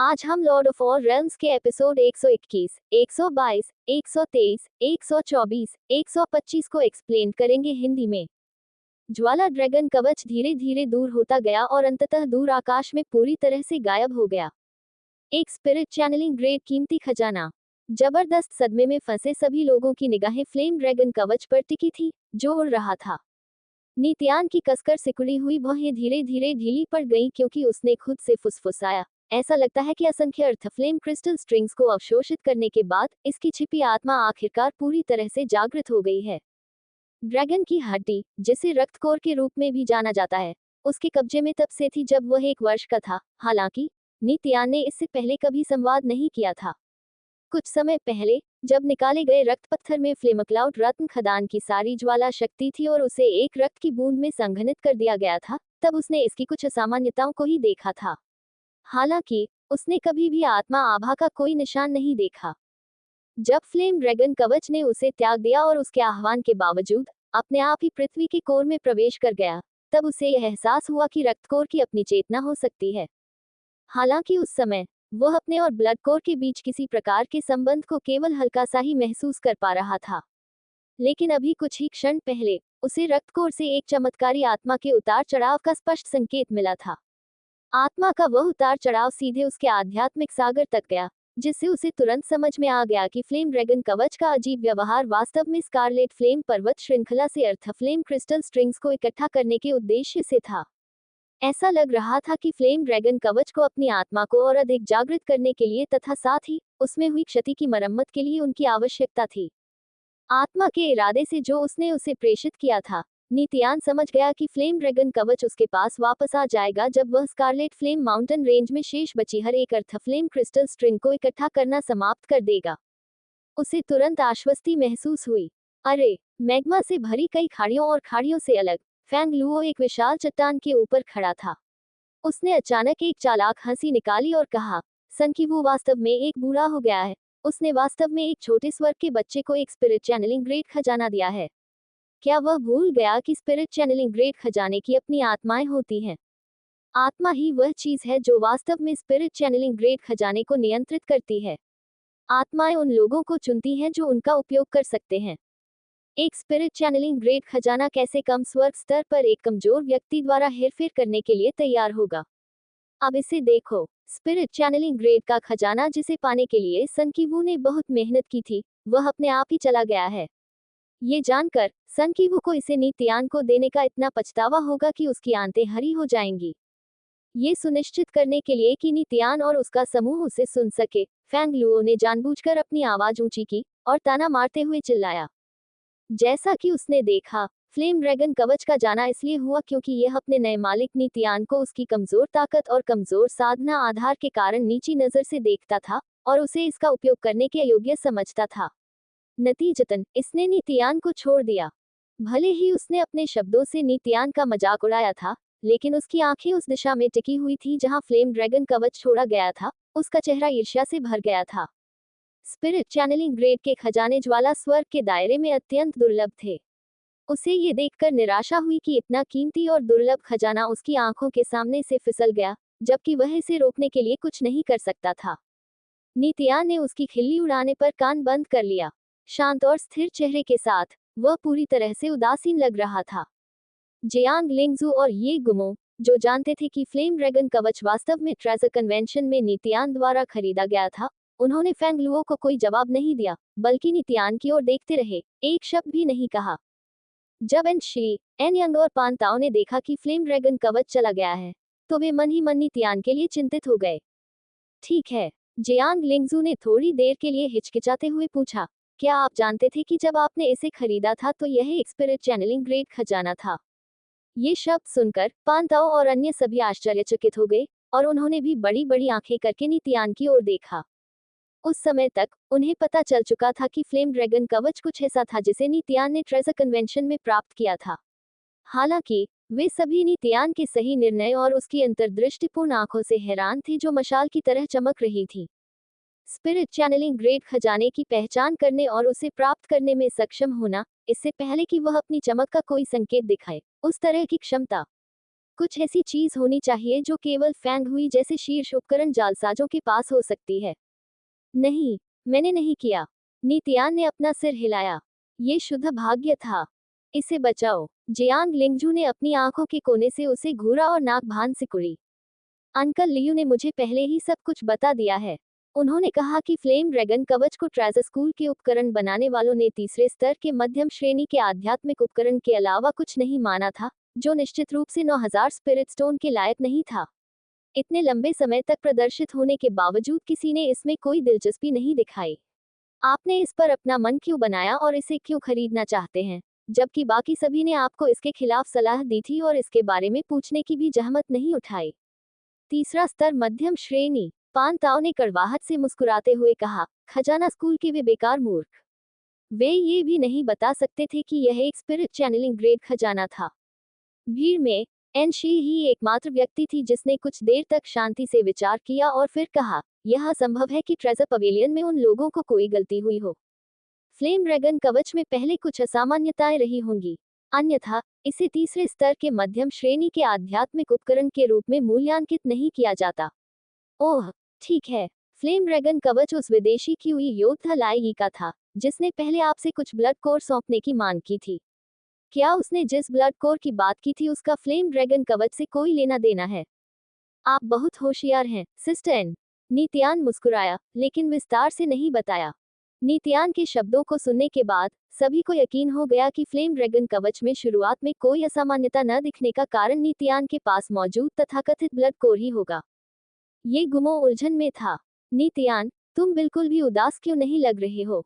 आज हम Lord of all realms के एपिसोड 121, 122, 123, 124, 125 को एक्सप्लेन करेंगे हिंदी में। ज्वाला ड्रैगन कवच धीरे धीरे दूर होता गया और अंततः दूर आकाश में पूरी तरह से गायब हो गया। एक स्पिरिट चैनलिंग ग्रेड कीमती खजाना। जबरदस्त सदमे में फंसे सभी लोगों की निगाहें फ्लेम ड्रैगन कवच पर टिकी थी, जो उड़ रहा था। नित्यान की कसकर सिकुड़ी हुई भौहें धीरे धीरे ढीली पड़ गईं क्योंकि उसने खुद से फुसफुसाया, ऐसा लगता है कि असंख्य अर्थ फ्लेम क्रिस्टल स्ट्रिंग्स को अवशोषित करने के बाद इसकी छिपी आत्मा आखिरकार पूरी तरह से जागृत हो गई है। ड्रैगन की हड्डी, जिसे रक्तकोर के रूप में भी जाना जाता है, उसके कब्जे में तब से थी जब वह 1 वर्ष का था। हालांकि नित्यान ने इससे पहले कभी संवाद नहीं किया था। कुछ समय पहले जब निकाले गए रक्त पत्थर में फ्लेमक्लाउड रत्न खदान की सारी ज्वाला शक्ति थी और उसे एक रक्त की बूंद में संघनित कर दिया गया था, तब उसने इसकी कुछ असामान्यताओं को ही देखा था। हालांकि उसने कभी भी आत्मा आभा का कोई निशान नहीं देखा। जब फ्लेम ड्रैगन कवच ने उसे त्याग दिया और उसके आह्वान के बावजूद अपने आप ही पृथ्वी के कोर में प्रवेश कर गया, तब उसे यह एहसास हुआ कि रक्तकोर की अपनी चेतना हो सकती है। हालांकि उस समय वह अपने और ब्लड कोर के बीच किसी प्रकार के संबंध को केवल हल्का सा ही महसूस कर पा रहा था। लेकिन अभी कुछ ही क्षण पहले उसे रक्तकोर से एक चमत्कारी आत्मा के उतार चढ़ाव का स्पष्ट संकेत मिला था। आत्मा का वह उतार चढ़ाव सीधे उसके आध्यात्मिक सागर तक गया, जिससे उसे तुरंत समझ में आ गया कि फ्लेम ड्रैगन कवच का अजीब व्यवहार वास्तव में स्कारलेट फ्लेम पर्वत श्रृंखला से अर्थ फ्लेम क्रिस्टल स्ट्रिंग्स को इकट्ठा करने के उद्देश्य से था। ऐसा लग रहा था कि फ्लेम ड्रैगन कवच को अपनी आत्मा को और अधिक जागृत करने के लिए तथा साथ ही उसमें हुई क्षति की मरम्मत के लिए उनकी आवश्यकता थी। आत्मा के इरादे से जो उसने उसे प्रेषित किया था, नित्यान समझ गया कि फ्लेम ड्रैगन कवच उसके पास वापस आ जाएगा जब वह स्कारलेट फ्लेम माउंटेन रेंज में शेष बची हर एक अर्थ फ्लेम क्रिस्टल स्ट्रिंग को इकट्ठा करना समाप्त कर देगा। उसे तुरंत आश्वस्ति महसूस हुई। अरे, मैग्मा से भरी कई खाड़ियों और खाड़ियों से अलग फैंग लुओ एक विशाल चट्टान के ऊपर खड़ा था। उसने अचानक एक चालाक हंसी निकाली और कहा, सनकीवू वास्तव में एक बूढ़ा हो गया है। उसने वास्तव में एक छोटे स्वर्ग के बच्चे को एक स्पिरिट चैनलिंग ग्रेड खजाना दिया है। क्या वह भूल गया कि स्पिरिट चैनलिंग ग्रेड खजाने की अपनी आत्माएं होती हैं? आत्मा ही वह चीज है जो वास्तव में स्पिरिट चैनलिंग ग्रेड खजाने को नियंत्रित करती है। आत्माएं उन लोगों को चुनती हैं जो उनका उपयोग कर सकते हैं। एक स्पिरिट चैनलिंग ग्रेड खजाना कैसे कम स्वर्ग स्तर पर एक कमजोर व्यक्ति द्वारा हेरफेर करने के लिए तैयार होगा? अब इसे देखो, स्पिरिट चैनलिंग ग्रेड का खजाना जिसे पाने के लिए सनकीवू ने बहुत मेहनत की थी, वह अपने आप ही चला गया है। ये जानकर सनकीवू को इसे नित्यान को देने का इतना पछतावा होगा कि उसकी आंतें हरी हो जाएंगी। ये सुनिश्चित करने के लिए कि नित्यान और उसका समूह उसे सुन सके, फैंग लुओ ने जानबूझकर अपनी आवाज ऊंची की और ताना मारते हुए चिल्लाया। जैसा कि उसने देखा, फ्लेम ड्रैगन कवच का जाना इसलिए हुआ क्योंकि यह अपने नए मालिक नित्यान को उसकी कमजोर ताकत और कमजोर साधना आधार के कारण नीची नजर से देखता था और उसे इसका उपयोग करने के अयोग्य समझता था। नतीजतन इसने नित्यान को छोड़ दिया। भले ही उसने अपने शब्दों से नित्यान का मजाक उड़ाया था, लेकिन उसकी आंखें उस दिशा में टिकी हुई थी जहां फ्लेम ड्रैगन कवच छोड़ा गया था। उसका चेहरा ईर्ष्या से भर गया था। स्पिरिट चैनलिंग ग्रेड के खजाने ज्वाला स्वर्ग के दायरे में अत्यंत दुर्लभ थे। उसे ये देखकर निराशा हुई कि इतना कीमती और दुर्लभ खजाना उसकी आंखों के सामने से फिसल गया, जबकि वह इसे रोकने के लिए कुछ नहीं कर सकता था। नित्यान ने उसकी खिल्ली उड़ाने पर कान बंद कर लिया। शांत और स्थिर चेहरे के साथ वह पूरी तरह से उदासीन लग रहा था। जियांग लिंगजू और ये गुमो, जो जानते थे कि फ्लेम ड्रैगन कवच वास्तव में ट्रेजर कन्वेंशन में नित्यान द्वारा खरीदा गया था, उन्होंने फैंग लुओ को कोई जवाब नहीं दिया, बल्कि नित्यान की ओर देखते रहे, एक शब्द भी नहीं कहा। जब एन शी, एन यंग और पांताओ ने देखा कि फ्लेम ड्रैगन कवच चला गया है, तो वे मन ही मन नित्यान के लिए चिंतित हो गए। ठीक है, जियांग लिंगजू ने थोड़ी देर के लिए हिचकिचाते हुए पूछा, क्या आप जानते थे कि जब आपने इसे खरीदा था तो यह एक स्पिरिट चैनलिंग ग्रेड खजाना था? ये शब्द सुनकर पांताओ और अन्य सभी आश्चर्यचकित हो गए और उन्होंने भी बड़ी बड़ी आंखें करके नित्यान की ओर देखा। उस समय तक उन्हें पता चल चुका था कि फ्लेम ड्रैगन कवच कुछ ऐसा था जिसे नित्यान ने ट्रेजर कन्वेंशन में प्राप्त किया था। हालांकि वे सभी नित्यान के सही निर्णय और उसकी अंतर्दृष्टिपूर्ण आंखों से हैरान थे जो मशाल की तरह चमक रही थी। स्पिरिट चैनलिंग ग्रेड खजाने की पहचान करने और उसे प्राप्त करने में सक्षम होना, इससे पहले कि वह अपनी चमक का कोई संकेत दिखाए, उस तरह की क्षमता कुछ ऐसी चीज होनी चाहिए जो केवल फैंग हुई जैसे शीर्ष उपकरण जालसाजों के पास हो सकती है। नहीं, मैंने नहीं किया। नीतियान ने अपना सिर हिलाया। ये शुद्ध भाग्य था। इसे बचाओ। जियांग लिंगजू ने अपनी आंखों के कोने से उसे घूरा और नाक भान सिकुड़ी। अंकल लियू ने मुझे पहले ही सब कुछ बता दिया है। उन्होंने कहा कि फ्लेम ड्रैगन कवच को ट्रेजर स्कूल के उपकरण बनाने वालों ने तीसरे स्तर के मध्यम श्रेणी के आध्यात्मिक उपकरण के अलावा कुछ नहीं माना था, जो निश्चित रूप से 9000 स्पिरिट स्टोन के लायक नहीं था। इतने लंबे समय तक प्रदर्शित होने के बावजूद किसी ने इसमें कोई दिलचस्पी नहीं दिखाई। आपने इस पर अपना मन क्यों बनाया और इसे क्यों खरीदना चाहते हैं, जबकि बाकी सभी ने आपको इसके खिलाफ सलाह दी थी और इसके बारे में पूछने की भी जहमत नहीं उठाई। तीसरा स्तर मध्यम श्रेणी। पान ताओ ने कड़वाहट से मुस्कुराते हुए कहा, खजाना स्कूल के वे बेकार मूर्ख। वे ये भी नहीं बता सकते थे कि यह एक स्पिरिट चैनलिंग ग्रेड खजाना था। भीड़ में एन शी ही एकमात्र व्यक्ति थी जिसने कुछ देर तक शांति से विचार किया और फिर कहा, यह असंभव है कि ट्रेजर पवेलियन में उन लोगों को कोई गलती हुई हो। फ्लेम ड्रैगन कवच में पहले कुछ असामान्यताएं रही होंगी, अन्यथा इसे तीसरे स्तर के मध्यम श्रेणी के आध्यात्मिक उपकरण के रूप में मूल्यांकित नहीं किया जाता। ओह, ठीक है। फ्लेम ड्रैगन कवच उस विदेशी क्यूई योद्धा लाई का था, जिसने पहले आपसे कुछ ब्लड कोर सौंपने की मांग की थी। क्या उसने जिस ब्लड कोर की बात की थी उसका फ्लेम ड्रैगन कवच से कोई लेना देना है? आप बहुत होशियार हैं, सिस्टर एन। नीतियान मुस्कुराया, लेकिन विस्तार से नहीं बताया। नीतियान के शब्दों को सुनने के बाद सभी को यकीन हो गया कि फ्लेम ड्रैगन कवच में शुरुआत में कोई असामान्यता न दिखने का कारण नीतियान के पास मौजूद तथाकथित ब्लड कोर ही होगा। ये गुमो उलझन में था। नीतियान, तुम बिल्कुल भी उदास क्यों नहीं लग रहे हो?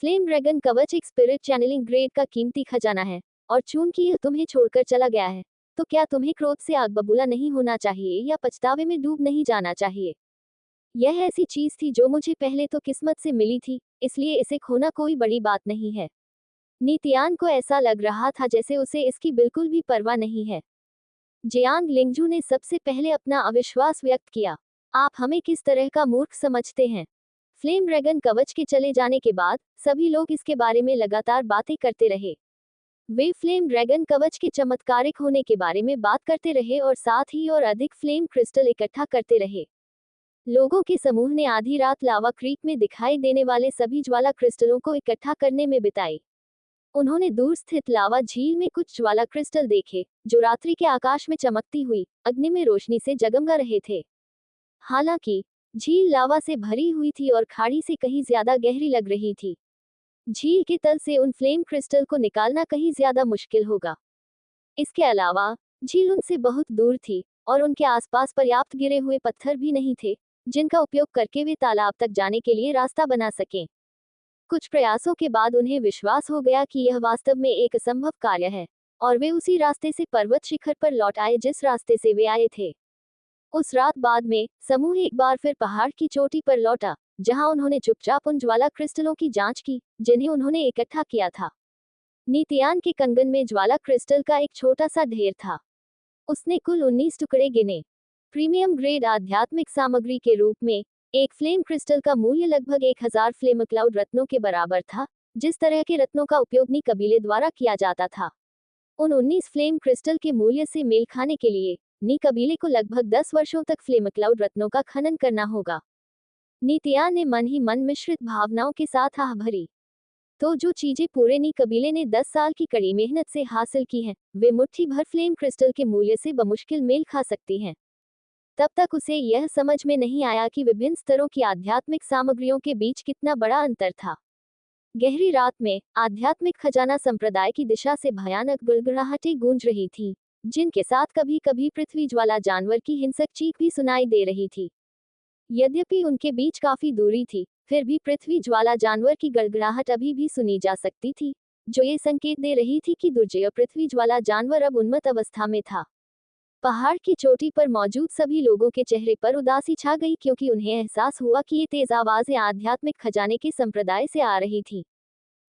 फ्लेम ड्रैगन कवच एक स्पिरिट चैनलिंग ग्रेड का कीमती खजाना है, और चूंकि यह तुम्हें छोड़कर चला गया है, तो क्या तुम्हें क्रोध से आग बबूला नहीं होना चाहिए या पछतावे में डूब नहीं जाना चाहिए? यह ऐसी चीज थी जो मुझे पहले तो किस्मत से मिली थी, इसलिए इसे खोना कोई बड़ी बात नहीं है। नीतियान को ऐसा लग रहा था जैसे उसे इसकी बिल्कुल भी परवाह नहीं है। जियांग लिंगजू ने सबसे पहले अपना अविश्वास व्यक्त किया। आप हमें किस तरह का मूर्ख समझते हैं? फ्लेम ड्रैगन कवच के चले जाने के बाद सभी लोग इसके बारे में लगातार बातें करते रहे। वे फ्लेम ड्रैगन कवच के चमत्कारिक होने के बारे में बात करते रहे और साथ ही और अधिक फ्लेम क्रिस्टल इकट्ठा करते रहे। लोगों के समूह ने आधी रात लावा क्रीक में दिखाई देने वाले सभी ज्वाला क्रिस्टलों को इकट्ठा करने में बिताई। उन्होंने दूर स्थित लावा झील में कुछ ज्वाला क्रिस्टल देखे, जो रात्रि के आकाश में चमकती हुई अग्नि में रोशनी से जगमगा रहे थे। हालांकि झील लावा से भरी हुई थी और खाड़ी से कहीं ज्यादा गहरी लग रही थी। झील के तल से उन फ्लेम क्रिस्टल को निकालना कहीं ज्यादा मुश्किल होगा। इसके अलावा झील उनसे बहुत दूर थी और उनके आसपास पर्याप्त गिरे हुए पत्थर भी नहीं थे, जिनका उपयोग करके वे तालाब तक जाने के लिए रास्ता बना सकें। कुछ प्रयासों के बाद उन्हें विश्वास हो गया कि यह वास्तव में एक असंभव कार्य है, और वे उसी रास्ते से पर्वत शिखर पर लौट आए जिस रास्ते से वे आए थे। उस रात बाद में समूह एक बार फिर पहाड़ की चोटी पर लौटा, जहां उन्होंने चुपचाप उन ज्वाला क्रिस्टलों की जांच की जिन्हें उन्होंने इकट्ठा किया था। नीतियान के कंगन में ज्वाला क्रिस्टल का एक छोटा सा ढेर था। उसने कुल 19 टुकड़े गिने। प्रीमियम ग्रेड आध्यात्मिक सामग्री के रूप में एक फ्लेम क्रिस्टल का मूल्य लगभग 1000 फ्लेम क्लाउड रत्नों के बराबर था, जिस तरह के रत्नों का उपयोग नी कबीले द्वारा किया जाता था। उन 19 फ्लेम क्रिस्टल के मूल्य से मेल खाने के लिए नी कबीले को लगभग 10 वर्षों तक फ्लेम क्लाउड रत्नों का खनन करना होगा। नीतियान ने मन ही मन मिश्रित भावनाओं के साथ आह भरी। तो जो चीजें पूरे नी कबीले ने 10 साल की कड़ी मेहनत से हासिल की हैं, वे मुट्ठी भर फ्लेम क्रिस्टल के मूल्य से बमुश्किल मेल खा सकती हैं। तब तक उसे यह समझ में नहीं आया कि विभिन्न स्तरों की आध्यात्मिक सामग्रियों के बीच कितना बड़ा अंतर था। गहरी रात में आध्यात्मिक खजाना संप्रदाय की दिशा से भयानक गुड़गुड़ाहटें गूंज रही थीं, जिनके साथ कभी कभी पृथ्वी ज्वाला जानवर की हिंसक चीख भी सुनाई दे रही थी। यद्यपि उनके बीच काफी दूरी थी, फिर भी पृथ्वी ज्वाला जानवर की गड़गड़ाहट अभी भी सुनी जा सकती थी, जो ये संकेत दे रही थी कि दुर्जय पृथ्वी ज्वाला जानवर अब उन्मत्त अवस्था में था। पहाड़ की चोटी पर मौजूद सभी लोगों के चेहरे पर उदासी छा गई, क्योंकि उन्हें एहसास हुआ कि ये तेज आवाजें आध्यात्मिक खजाने के संप्रदाय से आ रही थीं।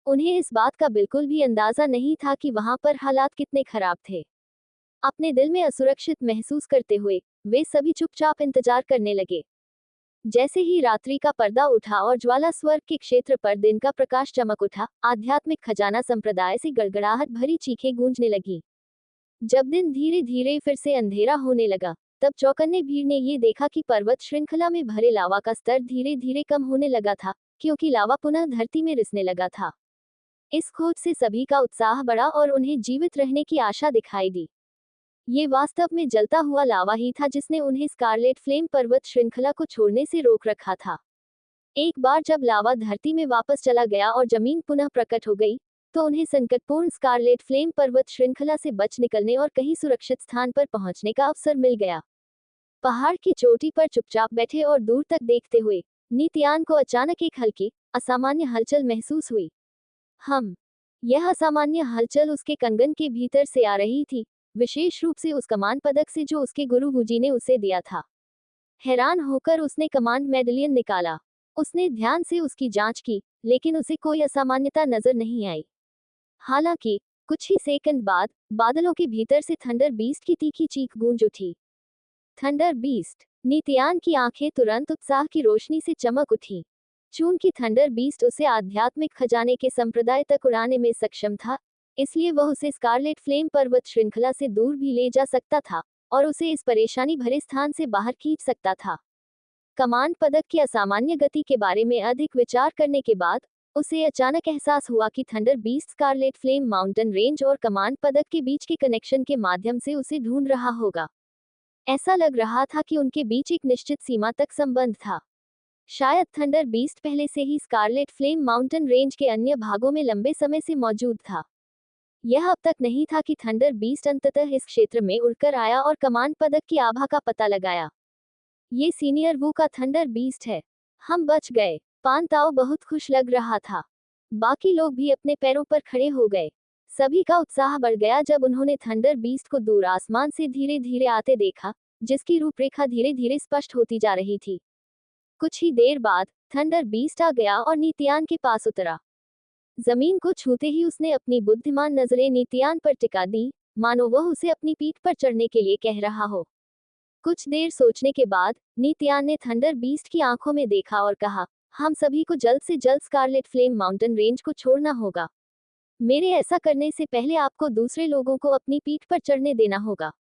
उन्हें इस बात का बिल्कुल भी अंदाजा नहीं था कि वहां पर हालात कितने खराब थे। अपने दिल में असुरक्षित महसूस करते हुए वे सभी चुपचाप इंतजार करने लगे। जैसे ही रात्रि का पर्दा उठा और ज्वाला स्वर्ग के क्षेत्र पर दिन का प्रकाश चमक उठा, आध्यात्मिक खजाना संप्रदाय से गड़गड़ाहट भरी चीखें गूंजने लगी। जब दिन धीरे धीरे फिर से अंधेरा होने लगा, तब चौकन्ने भीड़ ने ये देखा कि पर्वत श्रृंखला में भरे लावा का स्तर धीरे धीरे कम होने लगा था, क्योंकि लावा पुनः धरती में रिसने लगा था। इस खोज से सभी का उत्साह बढ़ा और उन्हें जीवित रहने की आशा दिखाई दी। ये वास्तव में जलता हुआ लावा ही था जिसने उन्हें स्कारलेट फ्लेम पर्वत श्रृंखला को छोड़ने से रोक रखा था। एक बार जब लावा धरती में वापस चला गया और जमीन पुनः प्रकट हो गई, तो उन्हें संकटपूर्ण स्कारलेट फ्लेम पर्वत श्रृंखला से बच निकलने और कहीं सुरक्षित स्थान पर पहुंचने का अवसर मिल गया। पहाड़ की चोटी पर चुपचाप बैठे और दूर तक देखते हुए नीतियान को अचानक एक हल्की, असामान्य हलचल महसूस हुई। यह असामान्य हलचल उसके कंगन के भीतर से आ रही थी, विशेष रूप से उस कमान पदक से जो उसके गुरु गुजी ने उसे दिया था। हैरान होकर उसने कमांड मेडलियन निकाला। उसने ध्यान से उसकी जांच की, लेकिन उसे कोई असामान्यता नजर नहीं आई। हालांकि कुछ ही सेकंड बाद बादलों के भीतर से थंडर बीस्ट की तीखी चीख गूंज उठी। Thunder beast! नीतियान की आंखें तुरंत उत्साह की रोशनी से चमक उठी। चूंकि थंडर बीस्ट उसे आध्यात्मिक खजाने के संप्रदाय तक उड़ाने में सक्षम था, इसलिए वह उसे स्कारलेट फ्लेम पर्वत श्रृंखला से दूर भी ले जा सकता था और उसे इस परेशानी भरे स्थान से बाहर खींच सकता था। कमांड पदक की असामान्य गति के बारे में अधिक विचार करने के बाद उसे अचानक एहसास हुआ कि thunder beast scarlet flame mountain range और कमांड पदक के बीच के कनेक्शन के माध्यम से उसे ढूंढ रहा होगा। ऐसा लग रहा था कि उनके बीच एक निश्चित सीमा तक संबंध था। शायद थंडर बीस्ट पहले से ही स्कारलेट फ्लेम माउंटेन रेंज के अन्य भागों में लंबे समय से मौजूद था। यह अब तक नहीं था कि थंडर बीस्ट अंततः इस क्षेत्र में उड़कर आया और कमांड पदक की आभा का पता लगाया। ये सीनियर वू का थंडर बीस्ट है। हम बच गए। पान ताओ बहुत खुश लग रहा था। बाकी लोग भी अपने पैरों पर खड़े हो गए। सभी का उत्साह बढ़ गया जब उन्होंने थंडर बीस्ट को दूर आसमान से धीरे धीरे आते देखा, जिसकी रूपरेखा धीरे धीरे स्पष्ट होती जा रही थी। कुछ ही देर बाद थंडर बीस्ट आ गया और नीतियान के पास उतरा। जमीन को छूते ही उसने अपनी बुद्धिमान नजरें नीतियान पर टिका दी, मानो वह उसे अपनी पीठ पर चढ़ने के लिए कह रहा हो। कुछ देर सोचने के बाद नीतियान ने थंडर बीस्ट की आंखों में देखा और कहा, हम सभी को जल्द से जल्द स्कारलेट फ्लेम माउंटेन रेंज को छोड़ना होगा। मेरे ऐसा करने से पहले आपको दूसरे लोगों को अपनी पीठ पर चढ़ने देना होगा,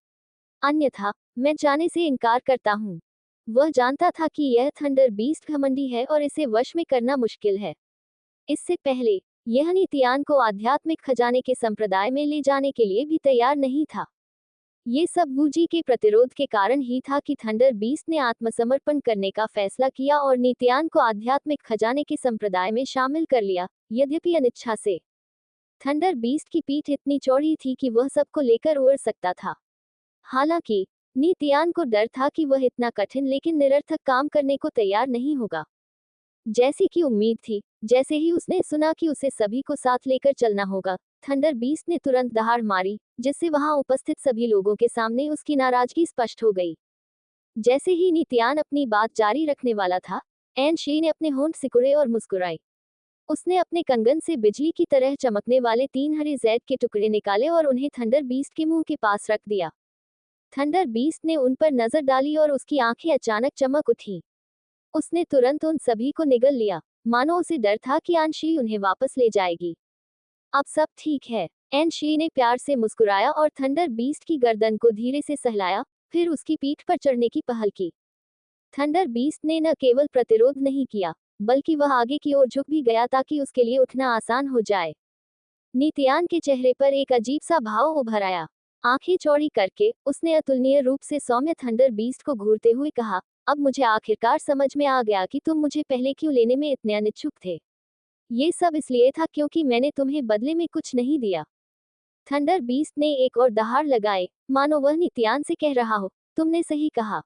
अन्यथा मैं जाने से इनकार करता हूँ। वह जानता था कि यह थंडर बीस्ट घमंडी है और इसे वश में करना मुश्किल है। इससे पहले यह नीतियान को आध्यात्मिक खजाने के संप्रदाय में ले जाने के लिए भी तैयार नहीं था। ये सब वूजी के प्रतिरोध के कारण ही था कि थंडर बीस्ट ने आत्मसमर्पण करने का फैसला किया और नीतियान को आध्यात्मिक खजाने के संप्रदाय में शामिल कर लिया, यद्यपि अनिच्छा से। थंडर बीस्ट की पीठ इतनी चौड़ी थी कि वह सबको लेकर उड़ सकता था। हालांकि नीतियान को डर था कि वह इतना कठिन लेकिन निरर्थक काम करने को तैयार नहीं होगा। जैसी कि उम्मीद थी, जैसे ही उसने सुना कि उसे सभी को साथ लेकर चलना होगा, थंडर बीस्ट ने तुरंत दहाड़ मारी, जिससे वहां उपस्थित सभी लोगों के सामने उसकी नाराजगी स्पष्ट हो गई। जैसे ही नीतियान अपनी बात जारी रखने वाला था, एन शी ने अपने होंठ सिकुड़े और मुस्कुराई। उसने अपने कंगन से बिजली की तरह चमकने वाले 3 हरे जैद के टुकड़े निकाले और उन्हें थंडर बीस्ट के मुंह के पास रख दिया। थंडर बीस्ट ने उन पर नजर डाली और उसकी आंखें अचानक चमक उठी। उसने तुरंत उन सभी को निगल लिया, मानो उसे डर था कि एन शी उन्हें वापस ले जाएगी। अब सब ठीक है, एन शी ने प्यार से मुस्कुराया और थंडर बीस्ट की गर्दन को धीरे से सहलाया, फिर उसकी पीठ पर चढ़ने की पहल की। थंडर बीस्ट ने न केवल प्रतिरोध नहीं किया, बल्कि वह आगे की ओर झुक भी गया ताकि उसके लिए उठना आसान हो जाए। नीतियान के चेहरे पर एक अजीब सा भाव उभर आया। आंखें चौड़ी करके उसने अतुलनीय रूप से सौम्य थंडर बीस्ट को घूरते हुए कहा, अब मुझे आखिरकार समझ में आ गया कि तुम मुझे पहले क्यों लेने में इतने अनिच्छुक थे। ये सब इसलिए था क्योंकि मैंने तुम्हें बदले में कुछ नहीं दिया। थंडर बीस्ट ने एक और दहाड़ लगाए, मानो वह नीतियान से कह रहा हो, तुमने सही कहा।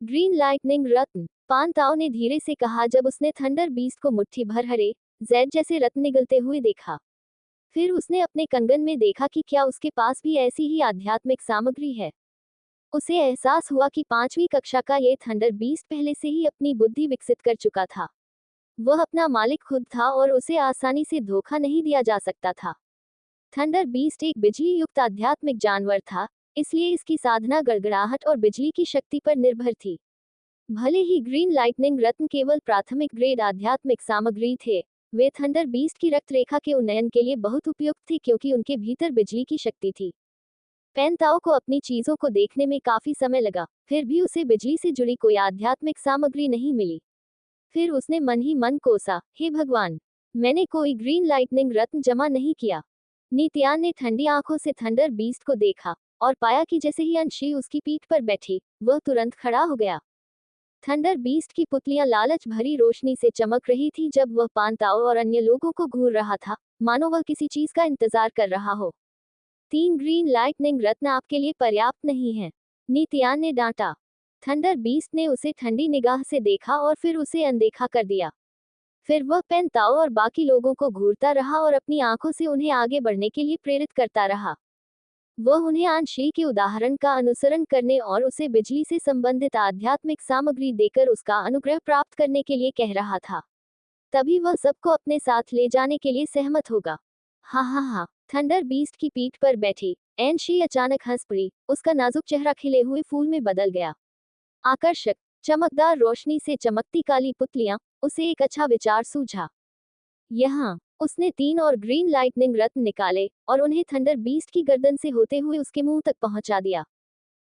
ग्रीन लाइटनिंग रत्न, पान ताओ ने धीरे से कहा जब उसने थंडर बीस्ट को मुट्ठी भर हरे जैद जैसे रत्न निगलते हुए देखा। फिर उसने अपने कंगन में देखा कि क्या उसके पास भी ऐसी ही आध्यात्मिक सामग्री है। उसे एहसास हुआ कि 5वीं कक्षा का ये थंडर बीस्ट पहले से ही अपनी बुद्धि विकसित कर चुका था। वह अपना मालिक खुद था और उसे आसानी से धोखा नहीं दिया जा सकता था। थंडर बीस्ट एक बिजली युक्त आध्यात्मिक जानवर था, इसलिए इसकी साधना गड़गड़ाहट और बिजली की शक्ति पर निर्भर थी। भले ही ग्रीन लाइटनिंग रत्न केवल प्राथमिक ग्रेड आध्यात्मिक सामग्री थे, वे थंडर बीस्ट की रक्त रेखा के उन्नयन के लिए बहुत उपयुक्त थे क्योंकि उनके भीतर बिजली की शक्ति थी। पेंताओ को अपनी चीजों को देखने में काफी समय लगा, फिर भी उसे बिजली से जुड़ी कोई आध्यात्मिक सामग्री नहीं मिली। फिर उसने मन ही मन कोसा, हे भगवान, मैंने कोई ग्रीन लाइटनिंग रत्न जमा नहीं किया। नित्यान ने ठंडी आंखों से थंडर बीस्ट को देखा और पाया कि जैसे ही अंशी उसकी पीठ पर बैठी, वह तुरंत खड़ा हो गया। थंडर बीस्ट की पुतलियां लालच भरी रोशनी से चमक रही थी जब वह पांताओ और अन्य लोगों को घूर रहा था, मानो वह किसी चीज का इंतजार कर रहा हो। 3 ग्रीन लाइटनिंग रत्न आपके लिए पर्याप्त नहीं है, नित्यान ने डांटा। थंडर बीस्ट ने उसे ठंडी निगाह से देखा और फिर उसे अनदेखा कर दिया। फिर वह पेंताओ और बाकी लोगों को घूरता रहा और अपनी आंखों से उन्हें आगे बढ़ने के लिए प्रेरित करता रहा। वह उन्हें आंशी के उदाहरण का अनुसरण करने और उसे बिजली से संबंधित आध्यात्मिक सामग्री देकर उसका अनुग्रह प्राप्त करने के लिए कह रहा था। तभी वह सबको अपने साथ ले जाने के लिए सहमत होगा। हा हा हा, थंडर बीस्ट की पीठ पर बैठी एनशी अचानक हंस पड़ी। उसका नाजुक चेहरा खिले हुए फूल में बदल गया। आकर्षक, चमकदार रोशनी से चमकती काली पुतलियां, उसे एक अच्छा विचार सूझा। यहाँ उसने 3 और ग्रीन लाइटनिंग रत्न निकाले और उन्हें थंडर बीस्ट की गर्दन से होते हुए उसके मुंह तक पहुंचा दिया।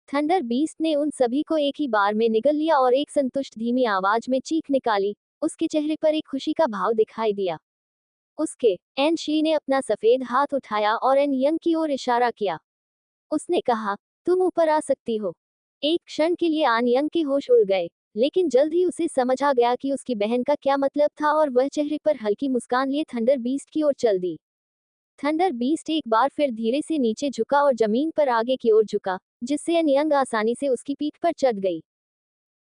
थंडर बीस्ट ने उन सभी को एक ही बार में निगल लिया और एक संतुष्ट धीमी आवाज में चीख निकाली। उसके चेहरे पर एक खुशी का भाव दिखाई दिया। उसके एन शी ने अपना सफेद हाथ उठाया और एन यंग की ओर इशारा किया। उसने कहा, तुम ऊपर आ सकती हो। एक क्षण के लिए आन यंग के होश उड़ गए, लेकिन जल्द ही उसे समझ आ गया कि उसकी बहन का क्या मतलब था और वह चेहरे पर हल्की मुस्कान लिए थंडर बीस्ट की ओर चल दी। थंडर बीस्ट एक बार फिर धीरे से नीचे झुका और जमीन पर आगे की ओर झुका, जिससे एन यंग आसानी से उसकी पीठ पर चढ़ गई।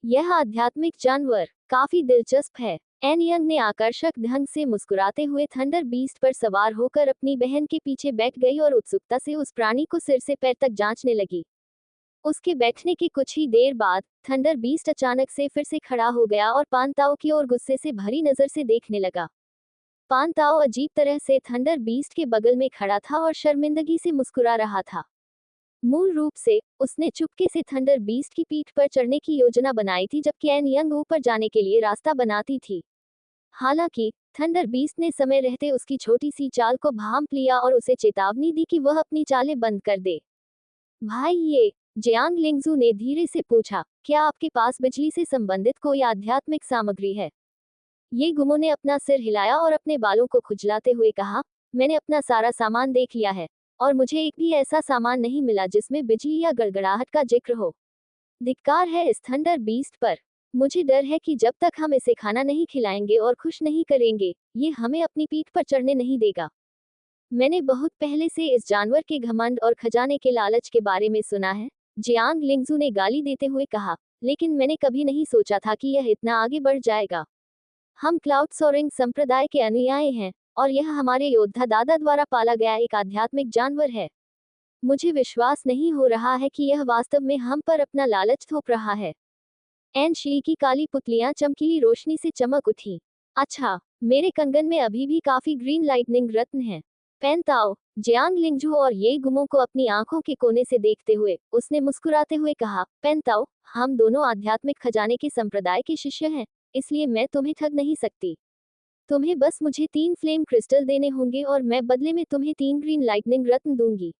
यह आध्यात्मिक जानवर काफी दिलचस्प है। एन यंग ने आकर्षक ढंग से मुस्कुराते हुए थंडर बीस्ट पर सवार होकर अपनी बहन के पीछे बैठ गई और उत्सुकता से उस प्राणी को सिर से पैर तक जांचने लगी। उसके बैठने के कुछ ही देर बाद थंडर बीस्ट अचानक से फिर से खड़ा हो गया और पांताओ की ओर गुस्से से भरी नजर से देखने लगा। पांताओ अजीब तरह से थंडर बीस्ट के बगल में खड़ा था और शर्मिंदगी से मुस्कुरा रहा था। मूल रूप से उसने चुपके से थंडर बीस्ट की पीठ पर चढ़ने की योजना बनाई थी, जबकि एन यंग ऊपर जाने के लिए रास्ता बनाती थी। हालांकि थंडर बीस्ट ने समय रहते उसकी छोटी सी चाल को भांप लिया और उसे चेतावनी दी कि वह अपनी चालें बंद कर दे। भाई, ये जियांग लिंगजू ने धीरे से पूछा, क्या आपके पास बिजली से संबंधित कोई आध्यात्मिक सामग्री है? ये गुमो ने अपना सिर हिलाया और अपने बालों को खुजलाते हुए कहा, मैंने अपना सारा सामान देख लिया है और मुझे एक भी ऐसा सामान नहीं मिला जिसमें बिजली या गड़गड़ाहट का जिक्र हो। धिक्कार है इस थंडर बीस्ट पर। मुझे डर है कि जब तक हम इसे खाना नहीं खिलाएंगे और खुश नहीं करेंगे, ये हमें अपनी पीठ पर चढ़ने नहीं देगा। मैंने बहुत पहले से इस जानवर के घमंड और खजाने के लालच के बारे में सुना है, जियांग लिंगजू ने गाली देते हुए कहा, लेकिन मैंने कभी नहीं सोचा था कि यह इतना आगे बढ़ जाएगा। हम क्लाउड सोरिंग संप्रदाय के अनुयायी हैं और यह हमारे योद्धा दादा द्वारा पाला गया एक आध्यात्मिक जानवर है। मुझे विश्वास नहीं हो रहा है कि यह वास्तव में हम पर अपना लालच थोप रहा है। एन शी की काली पुतलियां चमकीली रोशनी से चमक उठी। अच्छा, मेरे कंगन में अभी भी काफी ग्रीन लाइटनिंग रत्न हैं। पेंताओ, जियांग लिंगजू और ये गुमो को अपनी आंखों के कोने से देखते हुए उसने मुस्कुराते हुए कहा, पेंताओ, हम दोनों आध्यात्मिक खजाने के संप्रदाय के शिष्य हैं, इसलिए मैं तुम्हें ठग नहीं सकती। तुम्हें बस मुझे 3 फ्लेम क्रिस्टल देने होंगे और मैं बदले में तुम्हें 3 ग्रीन लाइटनिंग रत्न दूंगी।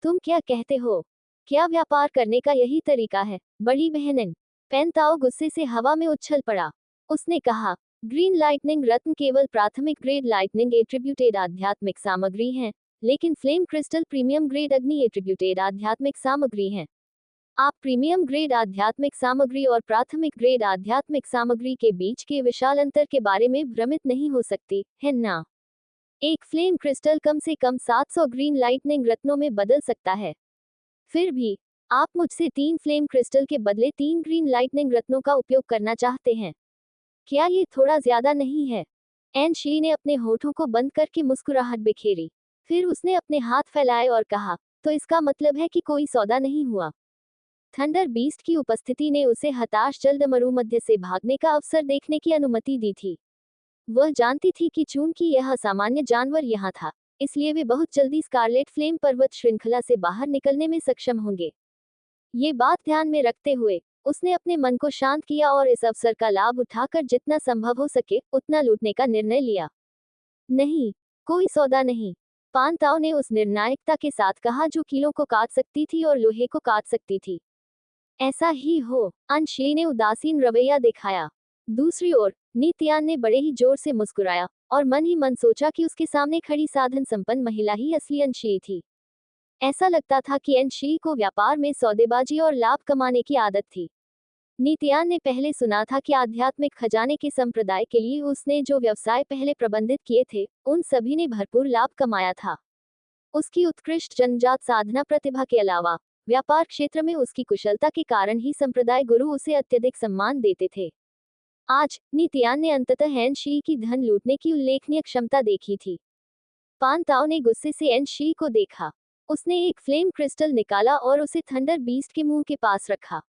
तुम क्या कहते हो? क्या व्यापार करने का यही तरीका है, बड़ी बहन? पेंताओ गुस्से से हवा में उछल पड़ा। उसने कहा, ग्रीन लाइटनिंग रत्न केवल प्राथमिक ग्रेड लाइटनिंग एट्रिब्यूटेड आध्यात्मिक सामग्री हैं, लेकिन फ्लेम क्रिस्टल प्रीमियम ग्रेड अग्नि एट्रिब्यूटेड आध्यात्मिक सामग्री हैं। आप प्रीमियम ग्रेड आध्यात्मिक सामग्री और प्राथमिक ग्रेड आध्यात्मिक सामग्री के बीच के विशाल अंतर के बारे में भ्रमित नहीं हो सकती, है ना? एक फ्लेम क्रिस्टल कम से कम 700 ग्रीन लाइटनिंग रत्नों में बदल सकता है। फिर भी आप मुझसे 3 फ्लेम क्रिस्टल के बदले 3 ग्रीन लाइटनिंग रत्नों का उपयोग करना चाहते हैं। क्या ये थोड़ा ज्यादा नहीं है? एन शी ने अपने होठों को बंद करके मुस्कुराहट बिखेरी। फिर उसने अपने हाथ फैलाए और कहा, तो इसका मतलब है कि कोई सौदा नहीं हुआ। थंडर बीस्ट की उपस्थिति ने उसे हताश जल्द मरुमध्य से भागने का अवसर देखने की अनुमति दी थी। वह जानती थी कि चूंकि यह असामान्य जानवर यहाँ था, इसलिए वे बहुत जल्दी स्कारलेट फ्लेम पर्वत श्रृंखला से बाहर निकलने में सक्षम होंगे। ये बात ध्यान में रखते हुए उसने अपने मन को शांत किया और इस अवसर का लाभ उठाकर जितना संभव हो सके उतना लूटने का निर्णय लिया। नहीं, कोई सौदा नहीं। पान ताओ ने उस निर्णायकता के साथ कहा जो कीलों को काट सकती थी और लोहे को काट सकती थी। ऐसा ही हो, अन शी ने उदासीन रवैया दिखाया। दूसरी ओर नीतियान ने बड़े ही जोर से मुस्कुराया और मन ही मन सोचा कि उसके सामने खड़ी साधन संपन्न महिला ही असली अन शी थी। ऐसा लगता था कि अन शी को व्यापार में सौदेबाजी और लाभ कमाने की आदत थी। नीतियान ने पहले सुना था कि आध्यात्मिक खजाने के संप्रदाय के लिए उसने जो व्यवसाय पहले प्रबंधित किए थे, उन सभी ने भरपूर लाभ कमाया था। उसकी उत्कृष्ट जन्मजात साधना प्रतिभा के अलावा व्यापार क्षेत्र में उसकी कुशलता के कारण ही संप्रदाय गुरु उसे अत्यधिक सम्मान देते थे। आज नीतियान ने अंततः एन शी की धन लूटने की उल्लेखनीय क्षमता देखी थी। पान ताओ ने गुस्से से एन शी को देखा। उसने एक फ्लेम क्रिस्टल निकाला और उसे थंडर बीस्ट के मुंह के पास रखा।